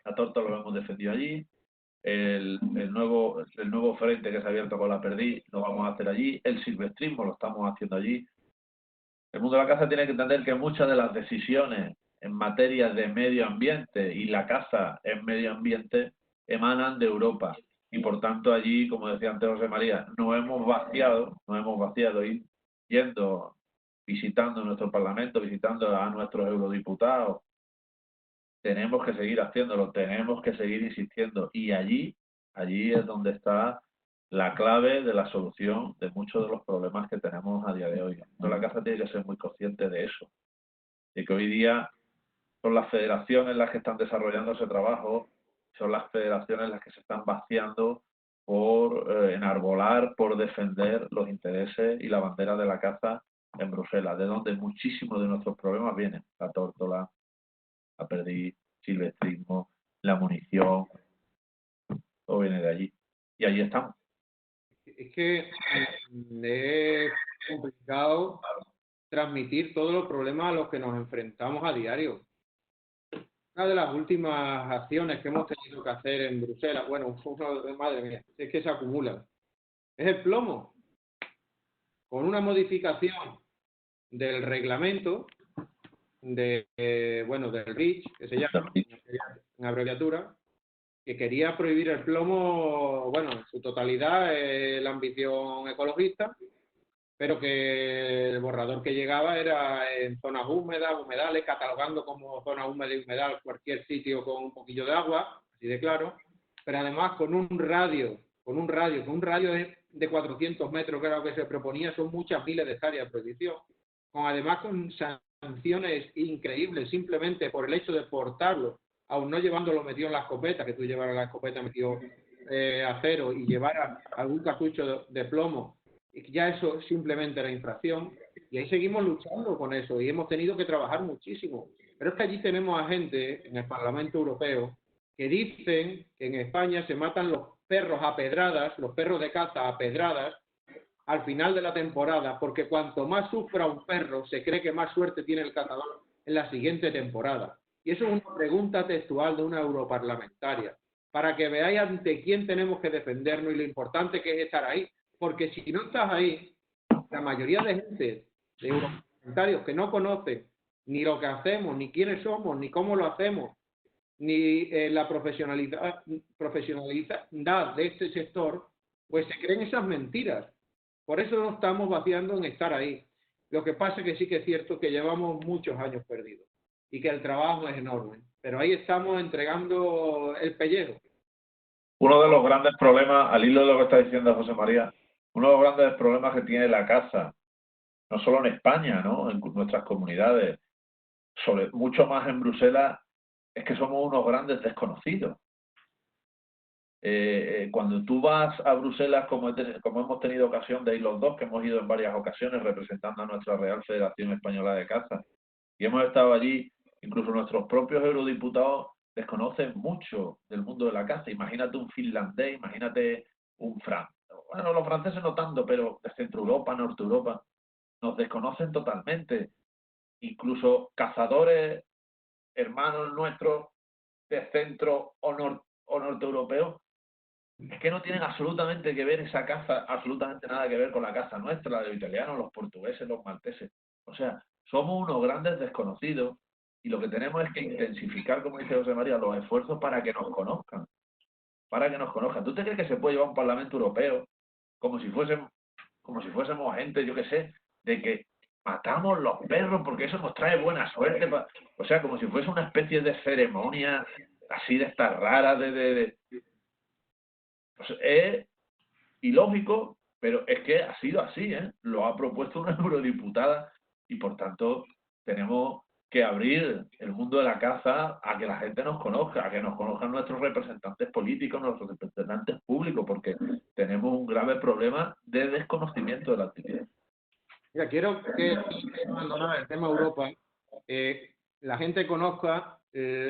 A Torto lo hemos defendido allí, el nuevo frente que se ha abierto con la perdiz lo vamos a hacer allí, el silvestrismo lo estamos haciendo allí. El mundo de la caza tiene que entender que muchas de las decisiones en materia de medio ambiente y la caza en medio ambiente emanan de Europa. Y por tanto allí, como decía antes José María, nos hemos vaciado yendo, visitando nuestro Parlamento, visitando a nuestros eurodiputados. Tenemos que seguir haciéndolo, tenemos que seguir insistiendo. Y allí es donde está la clave de la solución de muchos de los problemas que tenemos a día de hoy. La caza tiene que ser muy consciente de eso, de que hoy día son las federaciones las que están desarrollando ese trabajo, son las federaciones las que se están vaciando por enarbolar, por defender los intereses y la bandera de la caza en Bruselas, de donde muchísimos de nuestros problemas vienen: la tórtola, la perdiz, silvestrismo, la munición, todo viene de allí. Y allí estamos. Es que es complicado transmitir todos los problemas a los que nos enfrentamos a diario. Una de las últimas acciones que hemos tenido que hacer en Bruselas, bueno, madre mía, es que se acumulan, es el plomo. Con una modificación del reglamento del REACH, que se llama, en abreviatura, que quería prohibir el plomo, bueno, en su totalidad, la ambición ecologista, pero que el borrador que llegaba era en zonas húmedas, humedales, catalogando como zona húmeda y humedal cualquier sitio con un poquillo de agua, así de claro, pero además con un radio de 400 metros, que era lo que se proponía, son muchas miles de hectáreas de prohibición, además con sanciones increíbles simplemente por el hecho de portarlo, aún no llevándolo metido en la escopeta, que tú llevaras la escopeta metido acero y llevaras algún cartucho de plomo, ya eso simplemente era infracción, y ahí seguimos luchando con eso y hemos tenido que trabajar muchísimo. Pero es que allí tenemos a gente en el Parlamento Europeo que dicen que en España se matan los perros a pedradas, los perros de caza a pedradas, al final de la temporada, porque cuanto más sufra un perro, se cree que más suerte tiene el cazador en la siguiente temporada. Y eso es una pregunta textual de una europarlamentaria, para que veáis ante quién tenemos que defendernos y lo importante que es estar ahí. Porque si no estás ahí, la mayoría de gente, de europarlamentarios que no conocen ni lo que hacemos, ni quiénes somos, ni cómo lo hacemos, ni la profesionalidad de este sector, pues se creen esas mentiras. Por eso nos estamos vaciando en estar ahí. Lo que pasa es que sí que es cierto que llevamos muchos años perdidos y que el trabajo es enorme, pero ahí estamos entregando el pellejo. Uno de los grandes problemas, al hilo de lo que está diciendo José María, uno de los grandes problemas que tiene la caza, no solo en España, ¿no? En nuestras comunidades, mucho más en Bruselas, es que somos unos grandes desconocidos. Cuando tú vas a Bruselas, como hemos tenido ocasión de ir los dos, que hemos ido en varias ocasiones representando a nuestra Real Federación Española de Caza, y hemos estado allí, incluso nuestros propios eurodiputados desconocen mucho del mundo de la caza. Imagínate un finlandés, imagínate un francés. Bueno, los franceses no tanto, pero de Centro Europa, Norte Europa, nos desconocen totalmente. Incluso cazadores, hermanos nuestros de centro o norte europeo, es que no tienen absolutamente que ver esa caza, absolutamente nada que ver con la caza nuestra, la de los italianos, los portugueses, los malteses. O sea, somos unos grandes desconocidos y lo que tenemos es que intensificar, como dice José María, los esfuerzos para que nos conozcan. Para que nos conozcan. ¿Tú te crees que se puede llevar un Parlamento Europeo como si fuésemos gente, yo qué sé, de que matamos los perros porque eso nos trae buena suerte? O sea, como si fuese una especie de ceremonia así de estas raras Pues es ilógico, pero es que ha sido así, ¿eh? Lo ha propuesto una eurodiputada y por tanto tenemos que abrir el mundo de la caza a que la gente nos conozca, a que nos conozcan nuestros representantes políticos, nuestros representantes públicos, porque tenemos un grave problema de desconocimiento de la actividad. Mira, quiero que abandonar el tema Europa, la gente conozca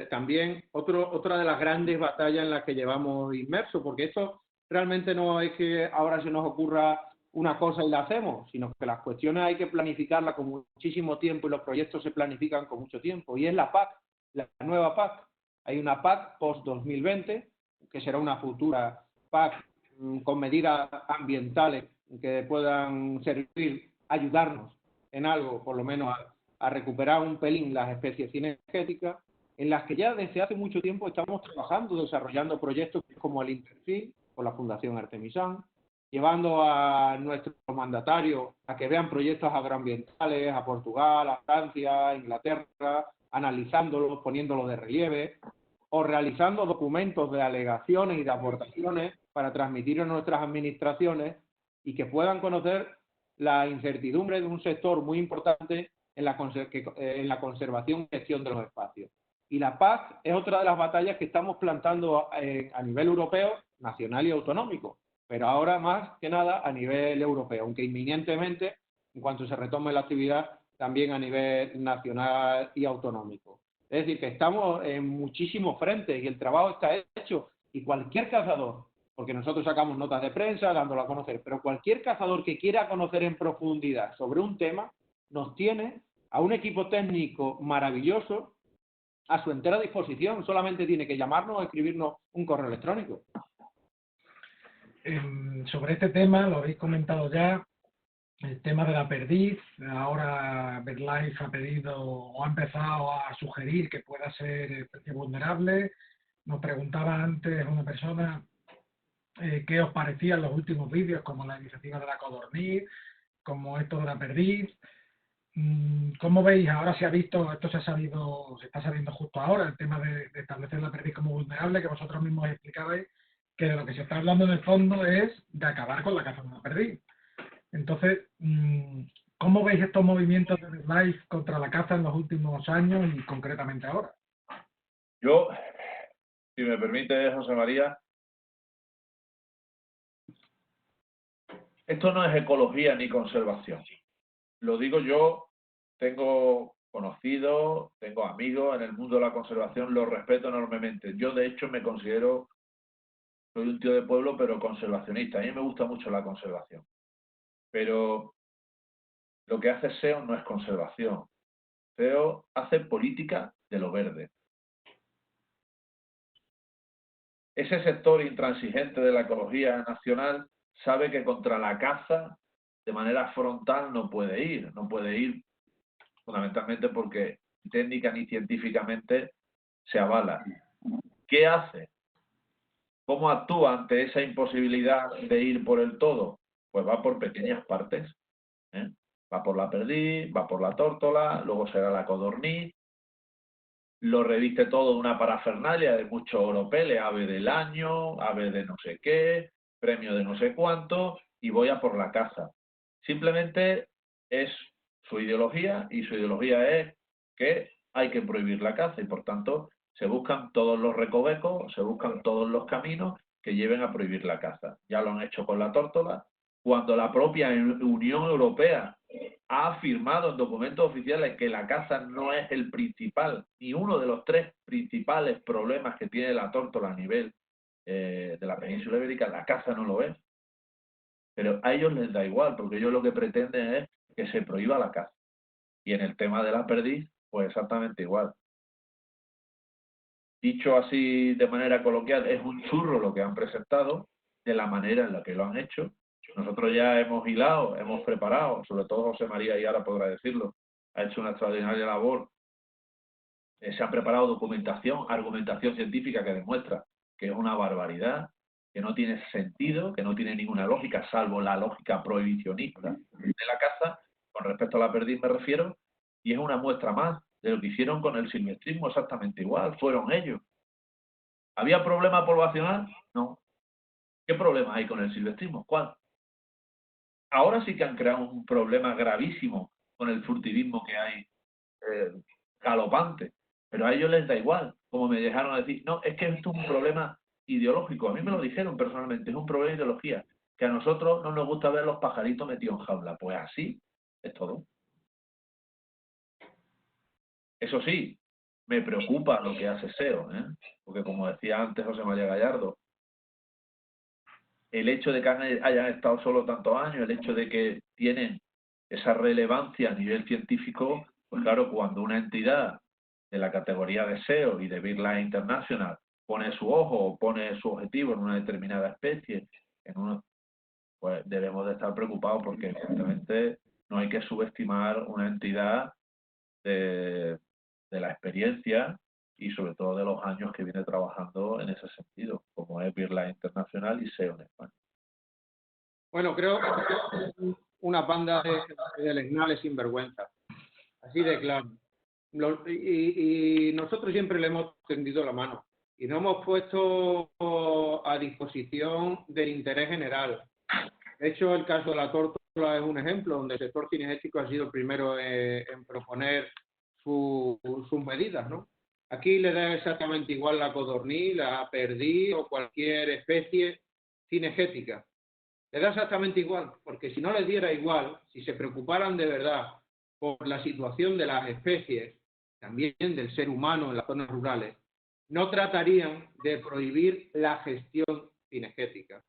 también otra de las grandes batallas en las que llevamos inmersos, porque esto realmente no es que ahora se nos ocurra una cosa y la hacemos, sino que las cuestiones hay que planificarlas con muchísimo tiempo y los proyectos se planifican con mucho tiempo. Y es la PAC, la nueva PAC. Hay una PAC post-2020, que será una futura PAC con medidas ambientales que puedan servir, ayudarnos en algo, por lo menos a recuperar un pelín las especies cinegéticas, en las que ya desde hace mucho tiempo estamos trabajando, desarrollando proyectos como el Interfil, con la Fundación Artemisán, llevando a nuestros mandatarios a que vean proyectos agroambientales a Portugal, a Francia, a Inglaterra, analizándolos, poniéndolos de relieve, o realizando documentos de alegaciones y de aportaciones para transmitir a nuestras administraciones y que puedan conocer la incertidumbre de un sector muy importante en la conservación y gestión de los espacios. Y la PAC es otra de las batallas que estamos plantando a nivel europeo, nacional y autonómico, pero ahora más que nada a nivel europeo, aunque inminentemente, en cuanto se retome la actividad, también a nivel nacional y autonómico. Es decir, que estamos en muchísimos frentes y el trabajo está hecho y cualquier cazador, porque nosotros sacamos notas de prensa dándolo a conocer, pero cualquier cazador que quiera conocer en profundidad sobre un tema, nos tiene a un equipo técnico maravilloso a su entera disposición. Solamente tiene que llamarnos o escribirnos un correo electrónico. Sobre este tema, lo habéis comentado ya, el tema de la perdiz. Ahora BirdLife ha pedido o ha empezado a sugerir que pueda ser especie vulnerable. Nos preguntaba antes una persona qué os parecían los últimos vídeos, como la iniciativa de la codorniz, como esto de la perdiz. ¿Cómo veis? Ahora se ha visto, esto se está sabiendo justo ahora, el tema de establecer la perdiz como vulnerable, que vosotros mismos explicabais que de lo que se está hablando en el fondo es de acabar con la caza de la perdiz. Entonces, ¿cómo veis estos movimientos de BirdLife contra la caza en los últimos años y concretamente ahora? Yo, si me permite, José María, esto no es ecología ni conservación. Lo digo yo, tengo conocidos, tengo amigos en el mundo de la conservación, los respeto enormemente. Yo, de hecho, me considero, soy un tío de pueblo, pero conservacionista. A mí me gusta mucho la conservación. Pero lo que hace SEO no es conservación. SEO hace política de lo verde. Ese sector intransigente de la ecología nacional sabe que contra la caza de manera frontal no puede ir fundamentalmente porque técnica ni científicamente se avala. ¿Qué hace? ¿Cómo actúa ante esa imposibilidad de ir por el todo? Pues va por pequeñas partes, ¿eh? Va por la perdiz, va por la tórtola, luego será la codorniz, lo reviste todo de una parafernalia de muchos oropeles, ave del año, ave de no sé qué, premio de no sé cuánto, y voy a por la caza. Simplemente es su ideología, y su ideología es que hay que prohibir la caza, y por tanto se buscan todos los recovecos, se buscan todos los caminos que lleven a prohibir la caza. Ya lo han hecho con la tórtola, cuando la propia Unión Europea ha afirmado en documentos oficiales que la caza no es el principal, ni uno de los tres principales problemas que tiene la tórtola a nivel de la península ibérica, la caza no lo es. Pero a ellos les da igual, porque ellos lo que pretenden es que se prohíba la caza. Y en el tema de la perdiz, pues exactamente igual. Dicho así de manera coloquial, es un churro lo que han presentado, de la manera en la que lo han hecho. Nosotros ya hemos hilado, hemos preparado, sobre todo José María y ahora podrá decirlo, ha hecho una extraordinaria labor. Se ha preparado documentación, argumentación científica que demuestra que es una barbaridad, que no tiene sentido, que no tiene ninguna lógica, salvo la lógica prohibicionista de la caza, con respecto a la perdiz me refiero, y es una muestra más de lo que hicieron con el silvestrismo exactamente igual, fueron ellos. ¿Había problema poblacional? No. ¿Qué problema hay con el silvestrismo? ¿Cuál? Ahora sí que han creado un problema gravísimo con el furtivismo que hay galopante, pero a ellos les da igual, como me dejaron decir, no, es que esto es un problema ideológico, a mí me lo dijeron personalmente, es un problema de ideología, que a nosotros no nos gusta ver los pajaritos metidos en jaula, pues así es todo. Eso sí, me preocupa lo que hace SEO, porque como decía antes José María Gallardo, el hecho de que hayan estado solo tantos años, el hecho de que tienen esa relevancia a nivel científico, pues claro, cuando una entidad de la categoría de SEO y de BirdLife International pone su ojo o pone su objetivo en una determinada especie, pues debemos de estar preocupados porque evidentemente no hay que subestimar una entidad de la experiencia y sobre todo de los años que viene trabajando en ese sentido, como es BirdLife International y SEO en España. Bueno, creo que es una banda de deleznales sinvergüenza, así de claro. Y nosotros siempre le hemos tendido la mano y nos hemos puesto a disposición del interés general. De hecho, el caso de la tórtola es un ejemplo donde el sector cinegético ha sido el primero en proponer sus medidas, ¿no? Aquí le da exactamente igual la codorniz, la perdiz o cualquier especie cinegética. Le da exactamente igual, porque si no les diera igual, si se preocuparan de verdad por la situación de las especies, también del ser humano en las zonas rurales, no tratarían de prohibir la gestión cinegética.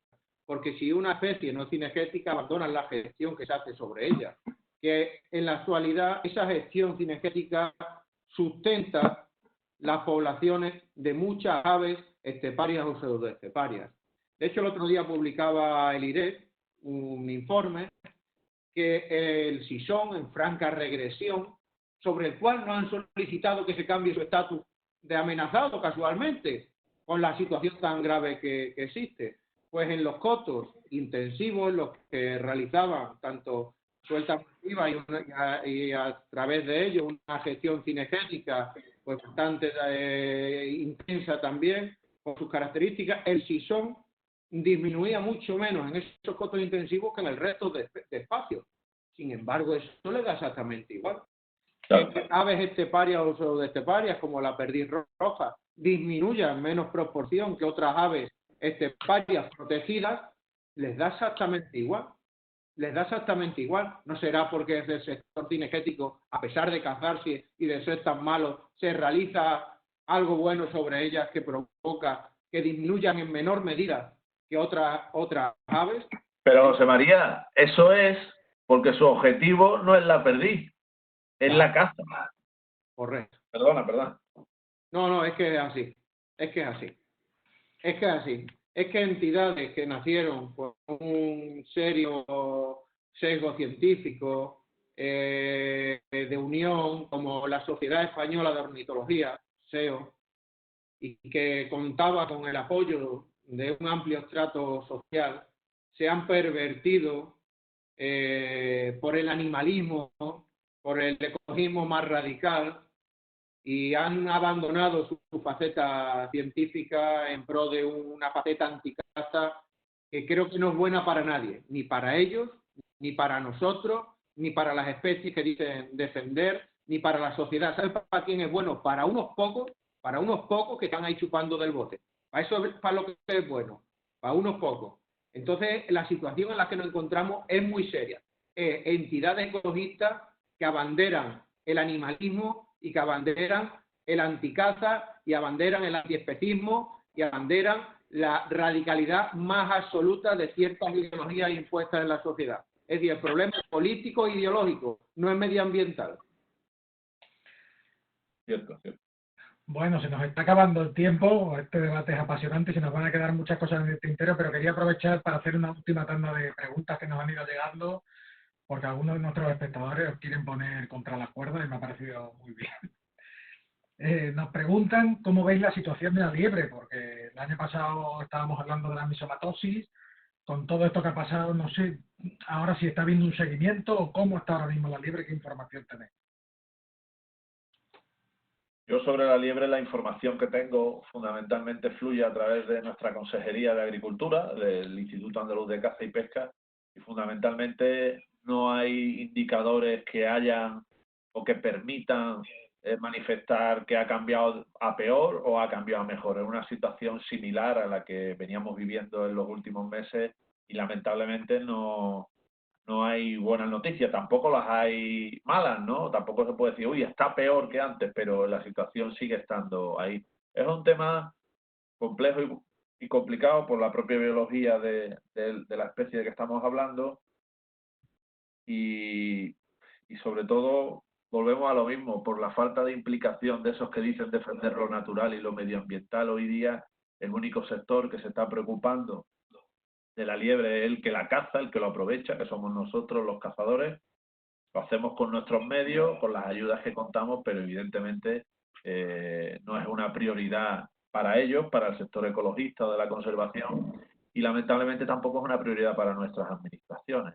Porque si una especie no es cinegética, abandonan la gestión que se hace sobre ella. Que en la actualidad esa gestión cinegética sustenta las poblaciones de muchas aves esteparias o pseudoesteparias. De hecho, el otro día publicaba el IREF un informe que el sisón en franca regresión, sobre el cual no han solicitado que se cambie su estatus de amenazado casualmente, con la situación tan grave que existe. Pues en los cotos intensivos, los que realizaban tanto suelta masiva y a través de ello una gestión cinegética pues bastante intensa también, con sus características, el sisón disminuía mucho menos en esos cotos intensivos que en el resto de espacios. Sin embargo, eso le da exactamente igual. Claro. Aves esteparias o pseudoesteparias, como la perdiz roja, disminuyan en menos proporción que otras aves esteparias protegidas, les da exactamente igual. Les da exactamente igual. No será porque desde el sector cinegético, a pesar de cazarse y de ser tan malo, se realiza algo bueno sobre ellas que provoca que disminuyan en menor medida que otras aves. Pero José María, eso es porque su objetivo no es la perdiz, es la caza. Correcto. Perdona. No, es que es así. Es que es así. Es que entidades que nacieron con un serio sesgo científico de unión, como la Sociedad Española de Ornitología, SEO, y que contaba con el apoyo de un amplio estrato social se han pervertido por el animalismo, por el ecologismo más radical, y han abandonado su faceta científica en pro de una faceta anticaza que creo que no es buena para nadie, ni para ellos, ni para nosotros, ni para las especies que dicen defender, ni para la sociedad. ¿Sabes para quién es bueno? Para unos pocos que están ahí chupando del bote. Para eso es para lo que es bueno, para unos pocos. Entonces, la situación en la que nos encontramos es muy seria. Entidades ecologistas que abanderan el animalismo y que abanderan el anticaza y abanderan el antiespecismo y abanderan la radicalidad más absoluta de ciertas ideologías impuestas en la sociedad. Es decir, el problema es político e ideológico, no es medioambiental. Cierto, cierto. Bueno, se nos está acabando el tiempo, este debate es apasionante, se nos van a quedar muchas cosas en el tintero, pero quería aprovechar para hacer una última tanda de preguntas que nos han ido llegando, porque algunos de nuestros espectadores os quieren poner contra la cuerda y me ha parecido muy bien. Nos preguntan cómo veis la situación de la liebre, porque el año pasado estábamos hablando de la misomatosis, con todo esto que ha pasado, no sé ahora si está habiendo un seguimiento o cómo está ahora mismo la liebre, qué información tenéis. Yo sobre la liebre, la información que tengo fundamentalmente fluye a través de nuestra Consejería de Agricultura, del Instituto Andaluz de Caza y Pesca, y fundamentalmente no hay indicadores que hayan o que permitan manifestar que ha cambiado a peor o ha cambiado a mejor. Es una situación similar a la que veníamos viviendo en los últimos meses y lamentablemente no hay buenas noticias, tampoco las hay malas, ¿no? Tampoco se puede decir, uy, está peor que antes, pero la situación sigue estando ahí. Es un tema complejo y complicado por la propia biología de la especie de que estamos hablando y sobre todo volvemos a lo mismo, por la falta de implicación de esos que dicen defender lo natural y lo medioambiental. Hoy día el único sector que se está preocupando de la liebre es el que la caza, el que lo aprovecha, que somos nosotros los cazadores. Lo hacemos con nuestros medios, con las ayudas que contamos, pero evidentemente no es una prioridad para ellos, para el sector ecologista o de la conservación, y lamentablemente tampoco es una prioridad para nuestras administraciones.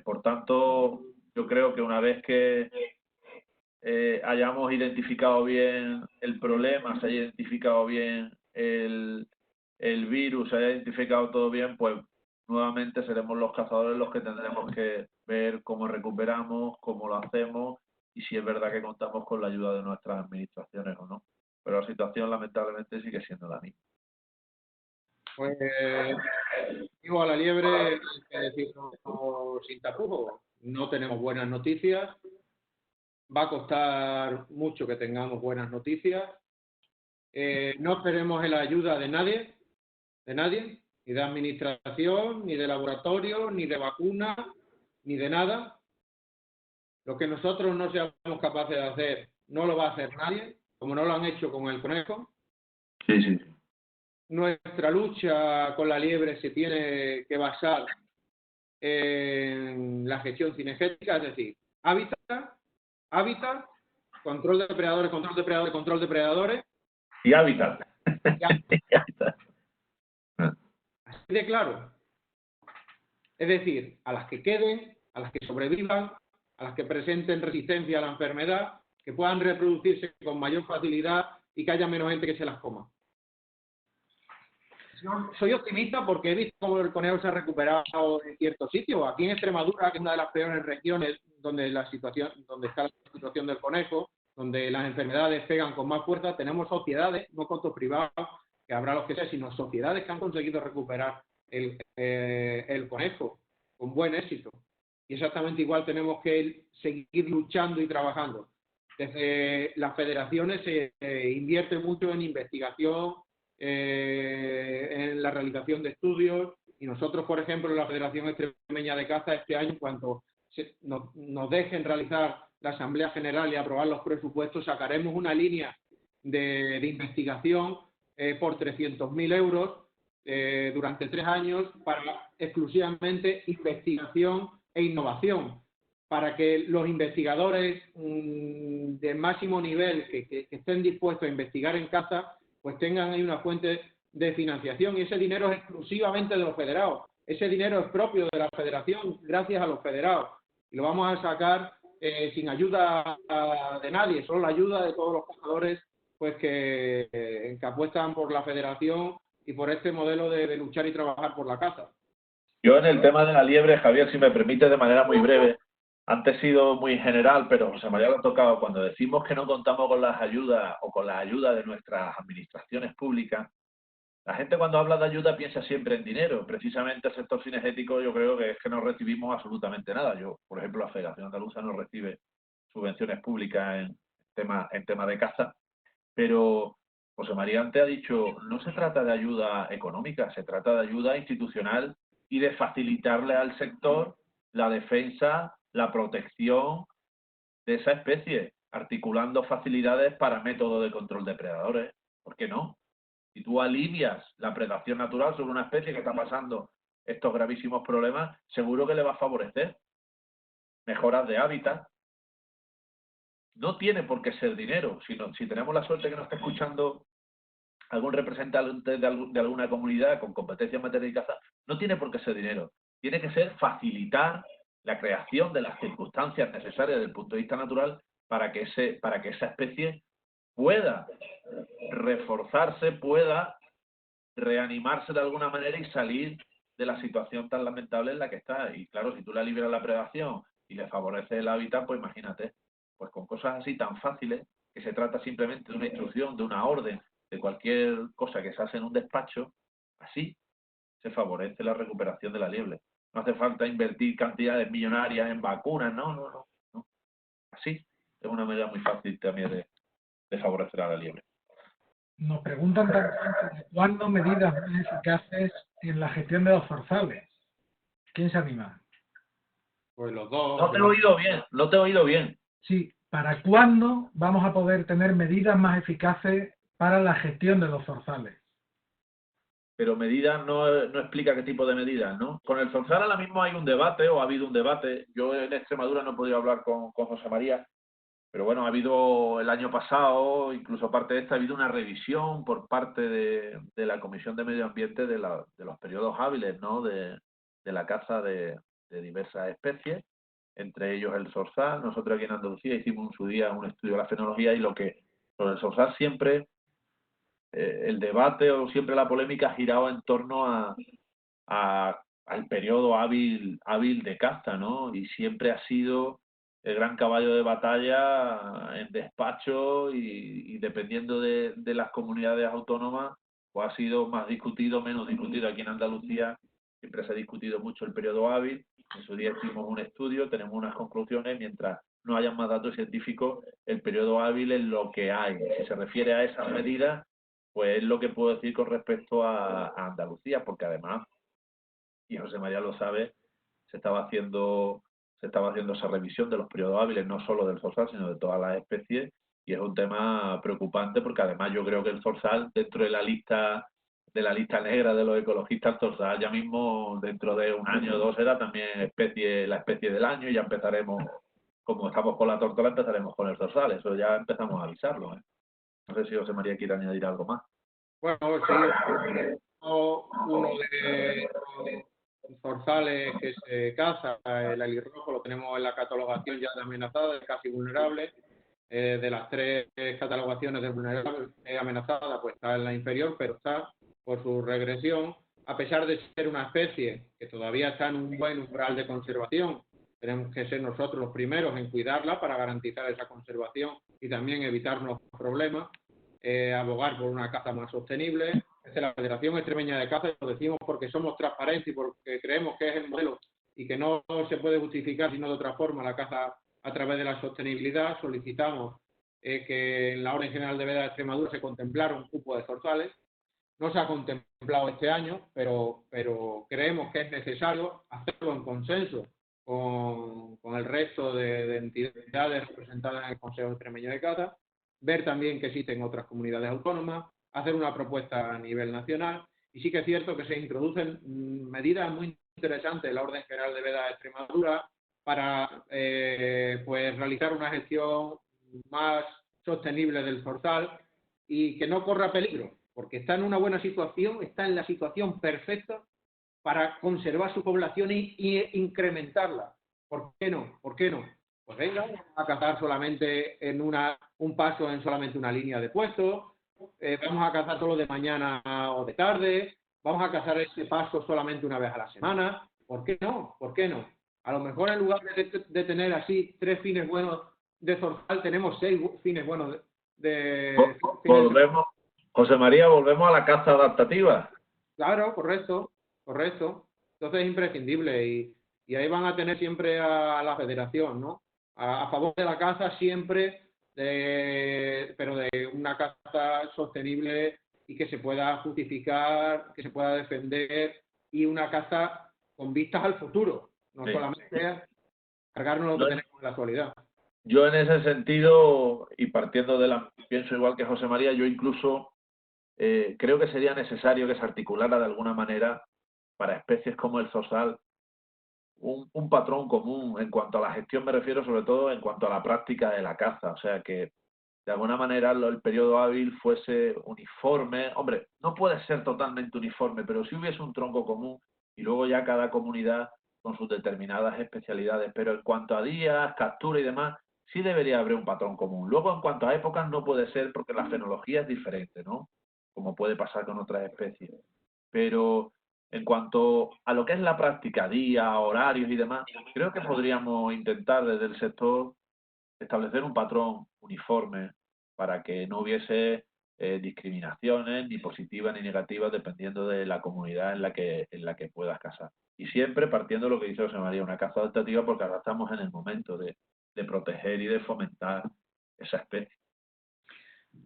Por tanto, yo creo que una vez que hayamos identificado bien el problema, se haya identificado bien el virus, se haya identificado todo bien, pues nuevamente seremos los cazadores los que tendremos que ver cómo recuperamos, cómo lo hacemos y si es verdad que contamos con la ayuda de nuestras administraciones o no. Pero la situación lamentablemente sigue siendo la misma. Pues digo, a la liebre hay que decirlo sin tapujos. No tenemos buenas noticias. Va a costar mucho que tengamos buenas noticias. No esperemos en la ayuda de nadie, ni de administración, ni de laboratorio, ni de vacuna, ni de nada. Lo que nosotros no seamos capaces de hacer, no lo va a hacer nadie, como no lo han hecho con el conejo. Sí, sí. Nuestra lucha con la liebre se tiene que basar en la gestión cinegética, es decir, hábitat, control de depredadores, control de depredadores. Y hábitat. Así de claro. Es decir, a las que queden, a las que sobrevivan, a las que presenten resistencia a la enfermedad, que puedan reproducirse con mayor facilidad y que haya menos gente que se las coma. Soy optimista porque he visto cómo el conejo se ha recuperado en ciertos sitios. Aquí en Extremadura, que es una de las peores regiones donde está la situación del conejo, donde las enfermedades pegan con más fuerza, tenemos sociedades, no contos privados, que habrá los que sea, sino sociedades que han conseguido recuperar el conejo con buen éxito. Y exactamente igual tenemos que seguir luchando y trabajando. Desde las federaciones se invierte mucho en investigación, en la realización de estudios, y nosotros, por ejemplo, en la Federación Extremeña de Caza, este año, en cuanto nos dejen realizar la Asamblea General y aprobar los presupuestos, sacaremos una línea de investigación por 300.000 euros durante 3 años para exclusivamente investigación e innovación, para que los investigadores de máximo nivel que estén dispuestos a investigar en caza pues tengan ahí una fuente de financiación y ese dinero es exclusivamente de los federados. Ese dinero es propio de la federación gracias a los federados y lo vamos a sacar sin ayuda de nadie, solo la ayuda de todos los cazadores pues que apuestan por la federación y por este modelo de luchar y trabajar por la caza. Yo en el tema de la liebre, Javier, si me permite de manera muy breve, antes he sido muy general, pero José María lo ha tocado. Cuando decimos que no contamos con las ayudas o con la ayuda de nuestras administraciones públicas, la gente cuando habla de ayuda piensa siempre en dinero. Precisamente el sector cinegético yo creo que es que no recibimos absolutamente nada. Yo, por ejemplo, la Federación Andaluza no recibe subvenciones públicas en tema de caza, pero José María antes ha dicho, no se trata de ayuda económica, se trata de ayuda institucional y de facilitarle al sector la defensa, la protección de esa especie, articulando facilidades para métodos de control de predadores. ¿Por qué no? Si tú alivias la predación natural sobre una especie que está pasando estos gravísimos problemas, seguro que le va a favorecer. Mejoras de hábitat. No tiene por qué ser dinero, sino si tenemos la suerte que nos está escuchando algún representante de alguna comunidad con competencia en materia de caza, no tiene por qué ser dinero. Tiene que ser facilitar la creación de las circunstancias necesarias desde el punto de vista natural para que esa especie pueda reforzarse, pueda reanimarse de alguna manera y salir de la situación tan lamentable en la que está. Y claro, si tú le liberas la predación y le favoreces el hábitat, pues imagínate, pues con cosas así tan fáciles, que se trata simplemente de una instrucción, de una orden, de cualquier cosa que se hace en un despacho, así se favorece la recuperación de la liebre. No hace falta invertir cantidades millonarias en vacunas, no. Así es una manera muy fácil también de favorecer a la liebre. Nos preguntan también cuándo medidas más eficaces en la gestión de los zorzales. ¿Quién se anima? Pues los dos. No te he oído bien. Sí, ¿para cuándo vamos a poder tener medidas más eficaces para la gestión de los zorzales? Pero medidas no explica qué tipo de medidas, ¿no? Con el zorzal ahora mismo hay un debate, o ha habido un debate. Yo en Extremadura no he podido hablar con José María, pero bueno, ha habido el año pasado, incluso aparte de esta, ha habido una revisión por parte de la Comisión de Medio Ambiente de los periodos hábiles, ¿no? De la caza de diversas especies, entre ellos el zorzal. Nosotros aquí en Andalucía hicimos en su día un estudio de la fenología y sobre el zorzal siempre el debate o siempre la polémica ha girado en torno al periodo hábil de caza, ¿no? Y siempre ha sido el gran caballo de batalla en despacho y dependiendo de las comunidades autónomas, pues ha sido más discutido, menos discutido. Aquí en Andalucía siempre se ha discutido mucho el periodo hábil. En su día hicimos un estudio, tenemos unas conclusiones, mientras no haya más datos científicos, el periodo hábil es lo que hay. Si se refiere a esas medidas, pues es lo que puedo decir con respecto a Andalucía, porque además, y José María lo sabe, se estaba haciendo esa revisión de los periodos hábiles, no solo del zorzal, sino de todas las especies, y es un tema preocupante porque además yo creo que el zorzal, dentro de la lista negra de los ecologistas, el zorzal ya mismo, dentro de un año o dos, será también la especie del año, y ya empezaremos, como estamos con la tórtola, empezaremos con el zorzal, eso ya empezamos a avisarlo, ¿eh? No sé si José María quiere añadir algo más. Bueno, sí, uno de los zorzales que se caza, el alirrojo, lo tenemos en la catalogación ya de amenazada, de casi vulnerable. De las 3 catalogaciones de vulnerable amenazada, pues está en la inferior, pero está por su regresión, a pesar de ser una especie que todavía está en un buen umbral de conservación. Tenemos que ser nosotros los primeros en cuidarla para garantizar esa conservación y también evitarnos problemas. Abogar por una caza más sostenible. Desde la Federación Extremeña de Caza lo decimos porque somos transparentes y porque creemos que es el modelo y que no se puede justificar sino de otra forma la caza a través de la sostenibilidad. Solicitamos que en la Orden General de Veda de Extremadura se contemplara un cupo de zorzales. No se ha contemplado este año, pero creemos que es necesario hacerlo en consenso con el resto de entidades representadas en el Consejo Extremeño de Caza, ver también que existen otras comunidades autónomas, hacer una propuesta a nivel nacional, y sí que es cierto que se introducen medidas muy interesantes en la Orden General de Veda de Extremadura para pues realizar una gestión más sostenible del zorzal y que no corra peligro, porque está en una buena situación, está en la situación perfecta para conservar su población y incrementarla. ¿Por qué no? ¿Por qué no? Pues venga, vamos a cazar solamente en un paso en solamente una línea de puestos, vamos a cazar todo lo de mañana o de tarde, vamos a cazar este paso solamente una vez a la semana. ¿Por qué no? ¿Por qué no? A lo mejor en lugar de tener así 3 fines buenos de zorzal, tenemos 6 fines buenos Volvemos, José María, volvemos a la caza adaptativa. Claro, correcto, correcto. Entonces es imprescindible y ahí van a tener siempre a la federación, ¿no? A favor de la caza siempre, pero de una caza sostenible y que se pueda justificar, que se pueda defender y una caza con vistas al futuro, no Sí. solamente cargarnos lo que tenemos en la actualidad. Yo en ese sentido, y partiendo de pienso igual que José María, yo incluso creo que sería necesario que se articulara de alguna manera para especies como el zorzal un patrón común en cuanto a la gestión, me refiero sobre todo en cuanto a la práctica de la caza, o sea que de alguna manera el periodo hábil fuese uniforme. Hombre, no puede ser totalmente uniforme, pero si hubiese un tronco común y luego ya cada comunidad con sus determinadas especialidades, pero en cuanto a días, captura y demás, sí debería haber un patrón común. Luego, en cuanto a épocas, no puede ser porque la fenología es diferente, ¿no? Como puede pasar con otras especies. Pero en cuanto a lo que es la práctica, días, horarios y demás, creo que podríamos intentar desde el sector establecer un patrón uniforme para que no hubiese discriminaciones ni positivas ni negativas dependiendo de la comunidad en la que puedas cazar. Y siempre partiendo de lo que dice José María, una caza adaptativa porque ahora estamos en el momento de proteger y de fomentar esa especie.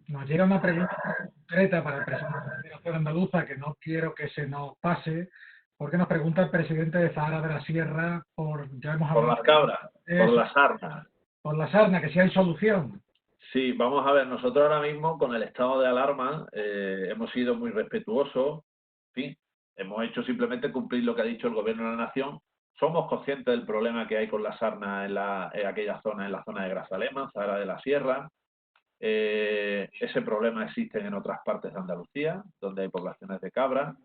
Nos llega una pregunta concreta para el presidente de la Federación Andaluza, que no quiero que se nos pase, porque nos pregunta el presidente de Zahara de la Sierra ya hemos Por hablado las cabras, por las sarnas. por la sarna, que si hay solución. Sí, vamos a ver, nosotros ahora mismo con el estado de alarma hemos sido muy respetuosos, en fin, hemos hecho simplemente cumplir lo que ha dicho el Gobierno de la Nación. Somos conscientes del problema que hay con la sarna en aquella zona, en la zona de Grazalema, Zahara de la Sierra. Ese problema existe en otras partes de Andalucía, donde hay poblaciones de cabras.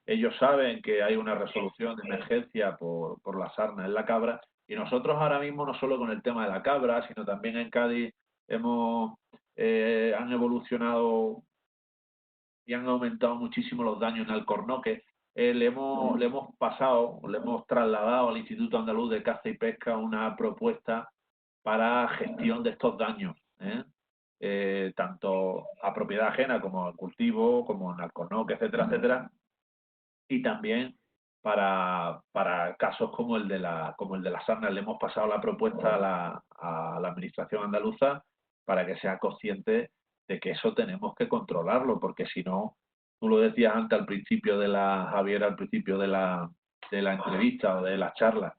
Ellos saben que hay una resolución de emergencia por la sarna en la cabra y nosotros ahora mismo no solo con el tema de la cabra, sino también en Cádiz han evolucionado y han aumentado muchísimo los daños en alcornoques. Le hemos trasladado al Instituto Andaluz de Caza y Pesca una propuesta para gestión de estos daños, tanto a propiedad ajena como al cultivo, como en alcornoques, etcétera, etcétera, y también para casos como el de la sarna. Le hemos pasado la propuesta a la administración andaluza para que sea consciente de que eso tenemos que controlarlo, porque si no, tú lo decías antes al principio Javier, al principio de la entrevista o de la charla,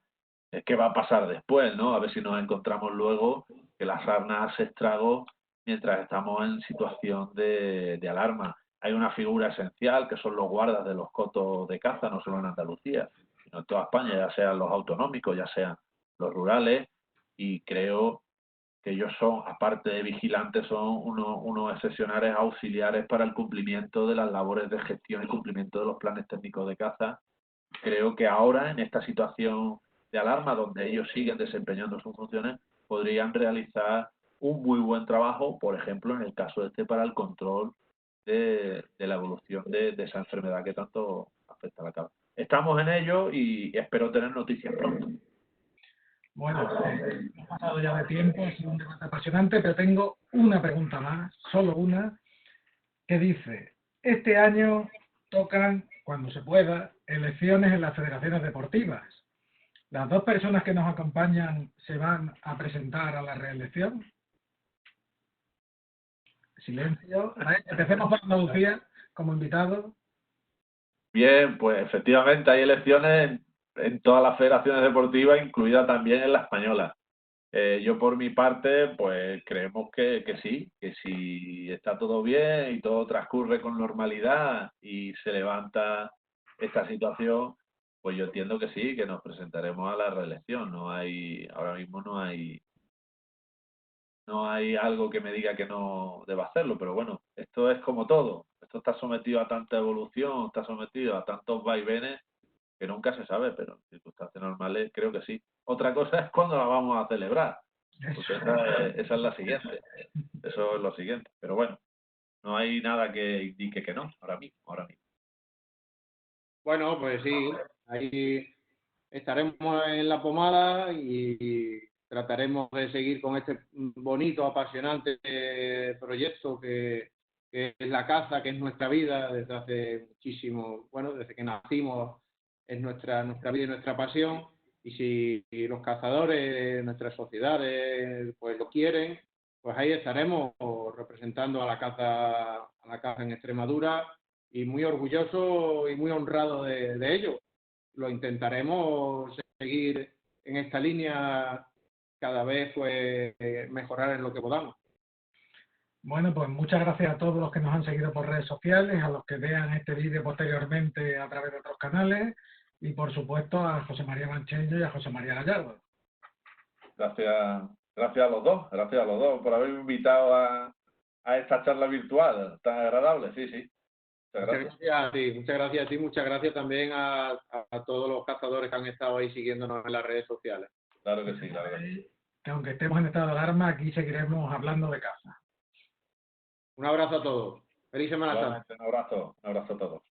es que va a pasar después, ¿no? A ver si nos encontramos luego que la sarna hace estragos mientras estamos en situación de alarma. Hay una figura esencial que son los guardas de los cotos de caza, no solo en Andalucía, sino en toda España, ya sean los autonómicos, ya sean los rurales, y creo que ellos son, aparte de vigilantes, son unos excepcionales auxiliares para el cumplimiento de las labores de gestión y cumplimiento de los planes técnicos de caza. Creo que ahora, en esta situación de alarma, donde ellos siguen desempeñando sus funciones, podrían realizar un muy buen trabajo, por ejemplo, en el caso para el control de la evolución de esa enfermedad que tanto afecta a la cabra. Estamos en ello y espero tener noticias pronto. Bueno, hemos pasado ya de tiempo, ha sido un debate apasionante, pero tengo una pregunta más, solo una, que dice, este año tocan, cuando se pueda, elecciones en las federaciones deportivas. ¿Las dos personas que nos acompañan se van a presentar a la reelección? Silencio. Empecemos por Andalucía como invitado. Bien, pues efectivamente hay elecciones en todas las federaciones deportivas, incluida también en la española. Yo por mi parte, pues creemos que sí, que si está todo bien y todo transcurre con normalidad y se levanta esta situación, pues yo entiendo que sí, que nos presentaremos a la reelección. Ahora mismo no hay algo que me diga que no deba hacerlo, pero bueno, esto es como todo esto está sometido a tanta evolución, está sometido a tantos vaivenes que nunca se sabe, pero en circunstancias normales creo que sí. Otra cosa es cuándo la vamos a celebrar, porque esa es la siguiente. Eso es lo siguiente. Pero bueno, no hay nada que indique que no, ahora mismo, ahora mismo. Bueno, pues sí, ahí estaremos en la pomada y trataremos de seguir con este bonito, apasionante proyecto que es la caza, que es nuestra vida desde hace muchísimo, bueno, desde que nacimos es nuestra vida y nuestra pasión. Y si los cazadores, nuestras sociedades, pues lo quieren, pues ahí estaremos representando a la caza en Extremadura y muy orgulloso y muy honrado de ello. Lo intentaremos seguir en esta línea cada vez, pues mejorar en lo que podamos. Bueno, pues muchas gracias a todos los que nos han seguido por redes sociales, a los que vean este vídeo posteriormente a través de otros canales y por supuesto a José María Mancheño y a José María Gallardo. Gracias a los dos por haberme invitado a esta charla virtual tan agradable, sí. Muchas gracias a ti, muchas gracias también a todos los cazadores que han estado ahí siguiéndonos en las redes sociales. Claro que sí. Que aunque estemos en estado de alarma, aquí seguiremos hablando de caza. Un abrazo a todos. Feliz Semana Santa. Un abrazo a todos.